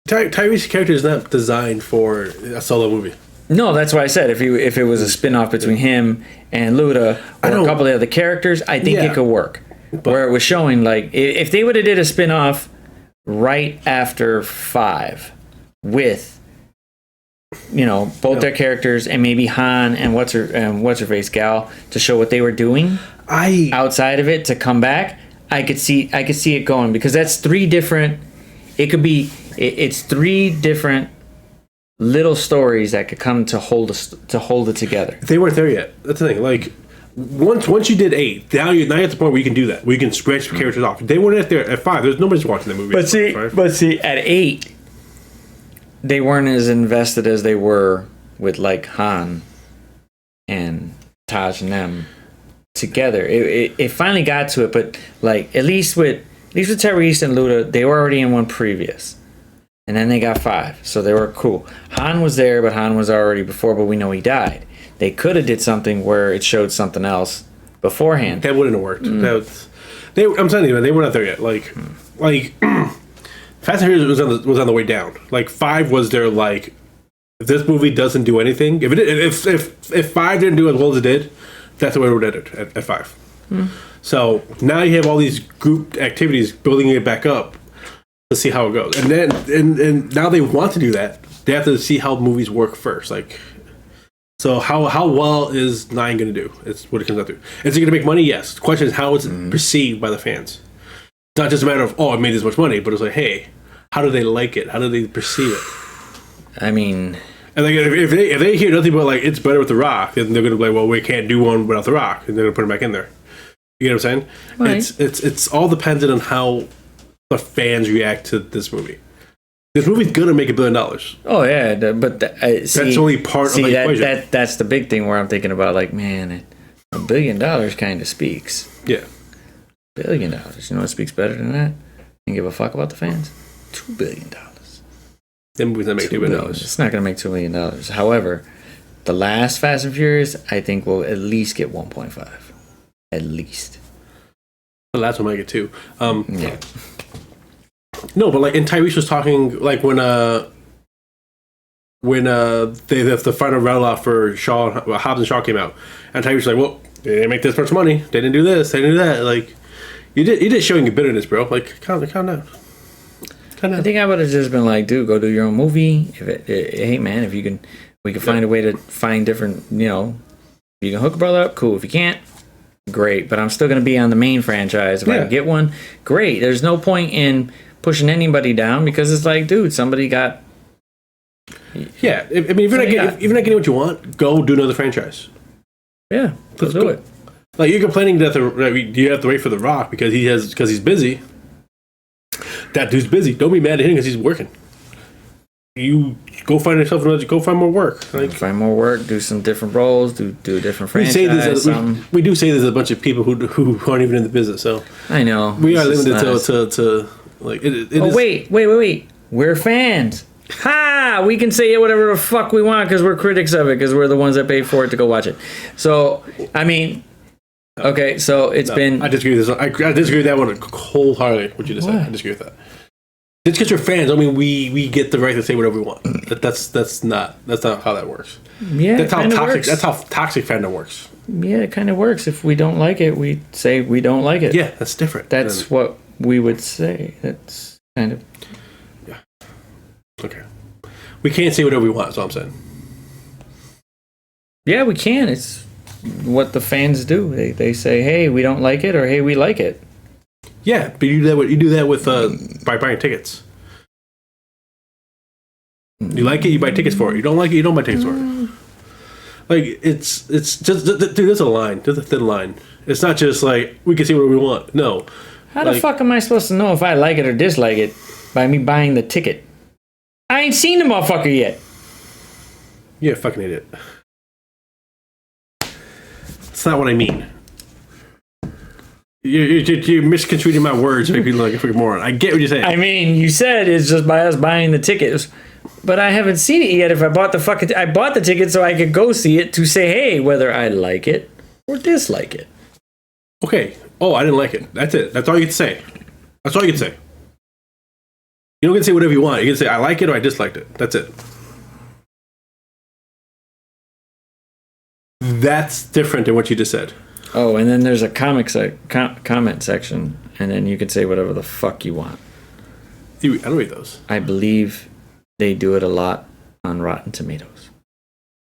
Tyrese's character is not designed for a solo movie. no, that's why I said if it was a spin-off between him and Luda or a couple of the other characters, I think it could work. Where it was showing, like, if they would have did a spin-off right after 5 with, both their characters and maybe Han and what's her face Gal to show what they were doing outside of it to come back, I could see it going, because that's 3 different. It's 3 different little stories that could come to hold it together. They weren't there yet. That's the thing. Like, once you did 8, now you're at the point where you can do that. Where you can spread characters off. They weren't at there at 5. There's nobody's watching the movie. But see, at 8, they weren't as invested as they were with like Han and Taj and them together. It finally got to it, but like at least with Tyrese and Luda, they were already in one previous. And then they got 5, so they were cool. Han was there, but Han was already before, but we know he died. They could have did something where it showed something else beforehand. That wouldn't have worked. I'm telling you, they were not there yet. Like Fast and Furious was on the way down. Like 5 was their like, if this movie doesn't do anything, if 5 didn't do as well as it did, that's the way it would end at 5. So now you have all these group activities building it back up to see how it goes, and then and now they want to do that. They have to see how movies work first. Like, so how well is 9 going to do? It's what it comes down to. Is it going to make money? Yes. The question is how it's perceived by the fans. It's not just a matter of it made this much money, but it's like, hey, how do they like it? How do they perceive it? I mean, and like if they hear nothing but like it's better with The Rock, then they're going to be like, well, we can't do one without The Rock, and they're going to put him back in there. You know what I'm saying? Right. It's all dependent on how the fans react to this movie. This movie's gonna make $1 billion. Oh yeah, but that's only part of the equation. That's the big thing where I'm thinking about, like, man, $1 billion kind of speaks. Yeah, $1 billion. You know what speaks better than that? You give a fuck about the fans? $2 billion. That movie's not make $2 billion. It's not gonna make $2 million. However, the last Fast and Furious, I think, will at least get 1.5. At least. The last one might get 2. Yeah. No, but like, and Tyrese was talking like when the final round off for Hobbs and Shaw came out, and Tyrese was like, well, they didn't make this much money, they didn't do this, they didn't do that. Like, you did showing your bitterness, bro. Like, calm down. I think I would have just been like, dude, go do your own movie. Hey man, if you can, we can find a way to find different, if you can hook a brother up, cool. If you can't, great. But I'm still going to be on the main franchise. If I can get one, great. There's no point in pushing anybody down, because it's like, dude, somebody got. Yeah, I mean, if you're not getting what you want, go do another franchise. Yeah, let's do it. Like, you're complaining that you have to wait for The Rock because he's busy. That dude's busy. Don't be mad at him because he's working. You go find yourself go find more work. Like, find more work, do some different roles, do a different franchise. We do say this as a bunch of people who aren't even in the business. So I know we are limited to like. It is, wait! We're fans. Ha! we can say whatever the fuck we want because we're critics of it because we're the ones that pay for it to go watch it. So, I mean, okay, so it's been. I disagree with this. I disagree with that one wholeheartedly. What you just said. I disagree with that. Just because you're fans, I mean, we get the right to say whatever we want. That's not how that works. Yeah, that's how toxic. Works. That's how toxic fandom works. Yeah, it kind of works. If we don't like it, we say we don't like it. Yeah, that's different. That's what we would say. That's kind of. Yeah. Okay. We can't say whatever we want. That's all I'm saying. Yeah, we can. It's what the fans do. They say, "Hey, we don't like it," or "Hey, we like it." Yeah, but you do that with by buying tickets. You like it, you buy tickets for it. You don't like it, you don't buy tickets for it. Like it's just dude. There's a line. There's a thin line. It's not just like we can see what we want. No. How the fuck am I supposed to know if I like it or dislike it by me buying the ticket? I ain't seen the motherfucker yet. You're a fucking idiot. That's not what I mean. You're misconstruing my words, make me look like a freaking moron. I get what you're saying. I mean, you said it's just by us buying the tickets, but I haven't seen it yet. If I bought I bought the ticket so I could go see it to say, hey, whether I like it or dislike it. Okay. Oh, I didn't like it. That's it. That's all you can say. That's all you can say. You don't get to say whatever you want. You can say I like it or I disliked it. That's it. That's different than what you just said. Oh, and then there's a comment section, and then you can say whatever the fuck you want. I don't read those. I believe they do it a lot on Rotten Tomatoes,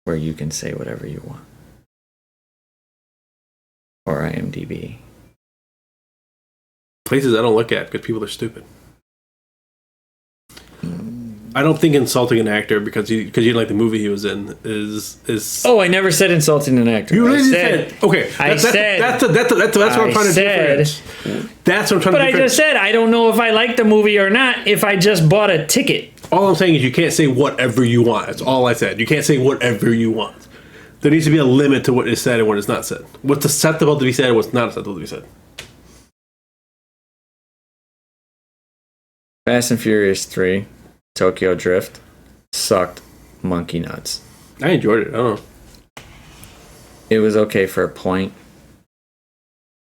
where you can say whatever you want. Or IMDb. Places I don't look at because people are stupid. I don't think insulting an actor because you didn't like the movie he was in is. Oh, I never said insulting an actor. You really said okay. That's what I'm trying to differentiate. That's what I'm trying to. But I just said I don't know if I like the movie or not if I just bought a ticket. All I'm saying is you can't say whatever you want. That's all I said. You can't say whatever you want. There needs to be a limit to what is said and what is not said. What's acceptable to be said and what's not acceptable to be said. Fast and Furious 3. Tokyo Drift sucked monkey nuts. I enjoyed it. I don't know. It was okay for a point,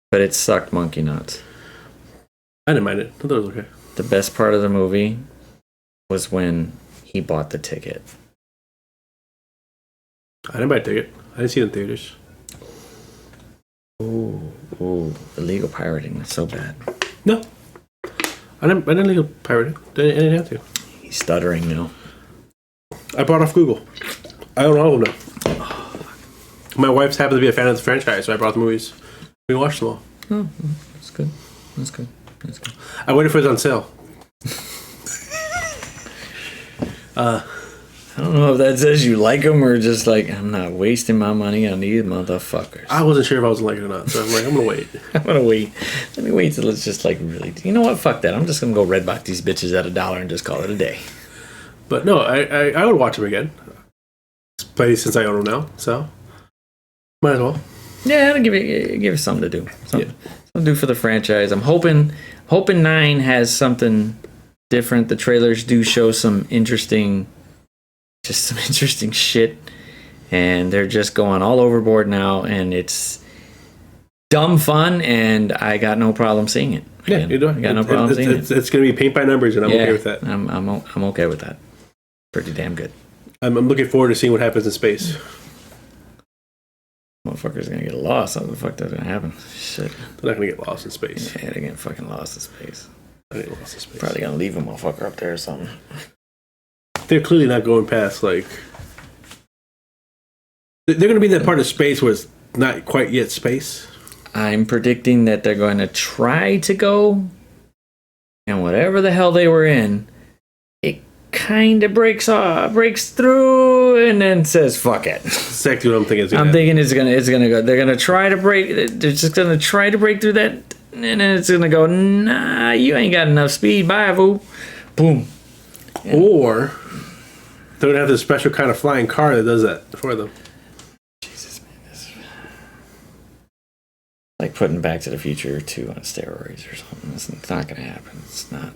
but it sucked monkey nuts. I didn't mind it. I thought it was okay. The best part of the movie was when he bought the ticket. I didn't buy a ticket. I didn't see it in theaters. Ooh, illegal pirating. That's so bad. No. I didn't illegal pirate it. I didn't have to. He's stuttering now. I bought it off Google. I don't know now. My wife's happened to be a fan of the franchise, so I brought the movies. We watched them all. Oh, that's good. That's good. That's good. I waited for it on sale. I don't know if that says you like them or just like, I'm not wasting my money on these motherfuckers. I wasn't sure if I was like it or not, so I'm like, I'm going to wait. I'm going to wait. Let me wait till it's just like really... You know what? Fuck that. I'm just going to go Redbox these bitches at $1 and just call it a day. But no, I would watch them again. It's played since I own them now, so might as well. Yeah, I'll give it something to do. Something to do for the franchise. I'm hoping 9 has something different. The trailers do show some interesting shit, and they're just going all overboard now, and it's dumb fun, and I got no problem seeing it. Yeah, you do. I got no problem seeing it. It's going to be paint by numbers, and I'm okay with that. I'm okay with that. Pretty damn good. I'm looking forward to seeing what happens in space. Motherfuckers gonna get lost. What the fuck that's gonna happen? Shit. They're not gonna get lost in space. Yeah, they're getting fucking lost in space. They're getting lost in space. Probably gonna leave a motherfucker up there or something. They're clearly not going past, like... They're going to be in that part of space where it's not quite yet space. I'm predicting that they're going to try to go, and whatever the hell they were in, it kind of breaks through, and then says, fuck it. That's exactly what I'm thinking. I'm thinking it's gonna go. They're gonna try to break. They're just gonna try to break through that, and then it's gonna go. Nah, you ain't got enough speed. Bye, boo. Boom. Or they're gonna have this special kind of flying car that does that for them. Jesus, man, this like putting Back to the Future 2 on steroids or something. It's not gonna happen. It's not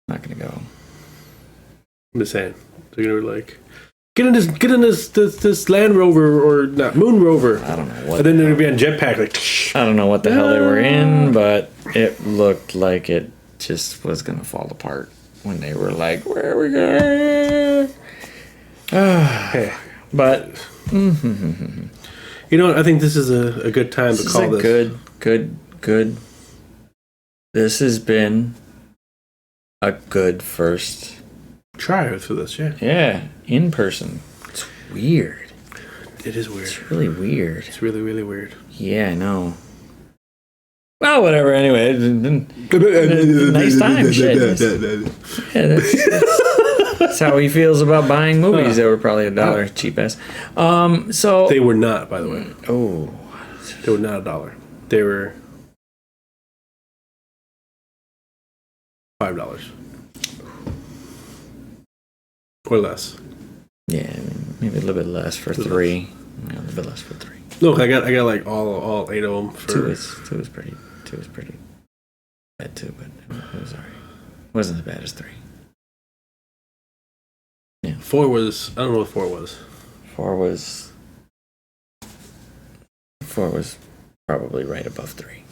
gonna go. I'm just saying. They're gonna be like, get in this Land Rover or not Moon Rover. I don't know what. And then they're gonna be on jetpack like. I don't know what the hell they were in, but it looked like it just was gonna fall apart when they were like, "Where are we going?" Hey, But you know what? I think this is a good time to call this. Good. This has been a good first. Try for this, yeah. Yeah, in person. It's weird. It is weird. It's really weird. It's really, really weird. Yeah, I know. Well, whatever. Anyway, nice time. Shit. Yeah, that's how he feels about buying movies that were probably $1 cheap ass. So They were not, by the way. oh, They were not $1. They were $5 or less. yeah, maybe a little bit less for three. Yeah, a little bit less for three. Look, I got like all 8 of them for. Two was pretty bad too, but it was alright. It wasn't as bad as 3. 4 was. I don't know what 4 was. 4 was probably right above 3.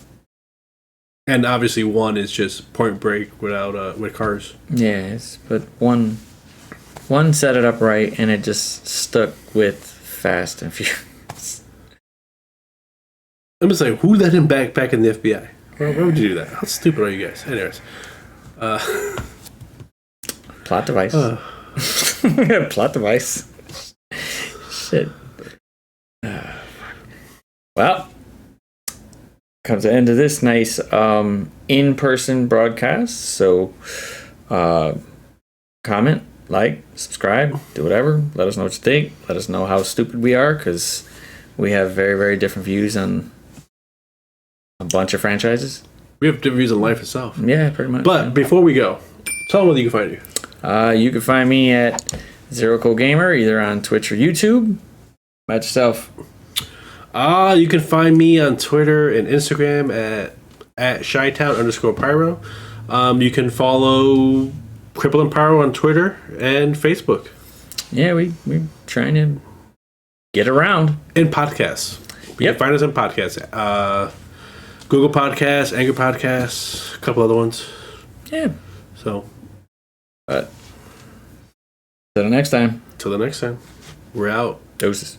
And obviously 1 is just Point Break without with cars. Yes, but one set it up right, and it just stuck with Fast and Furious. I'm just like, who let him back in the FBI? Why would you do that? How stupid are you guys? Anyways, Plot device. Plot device. Shit. Well, comes the end of this nice in-person broadcast. So, comment, like, subscribe, do whatever. Let us know what you think. Let us know how stupid we are, because we have very, very different views on a bunch of franchises. we have different views on life itself. Yeah, pretty much. But before we go, tell them where you can find you. You can find me at Zero Cold Gamer, either on Twitch or YouTube. About yourself. You can find me on Twitter and Instagram at Shytown_Pyro. You can follow Cripple and Pyro on Twitter and Facebook. Yeah, we're trying to get around. And podcasts. You Yep. can find us on podcasts. Google Podcasts, Anchor Podcasts, a couple other ones. Yeah. So, But till the next time. till the next time, we're out. Doses.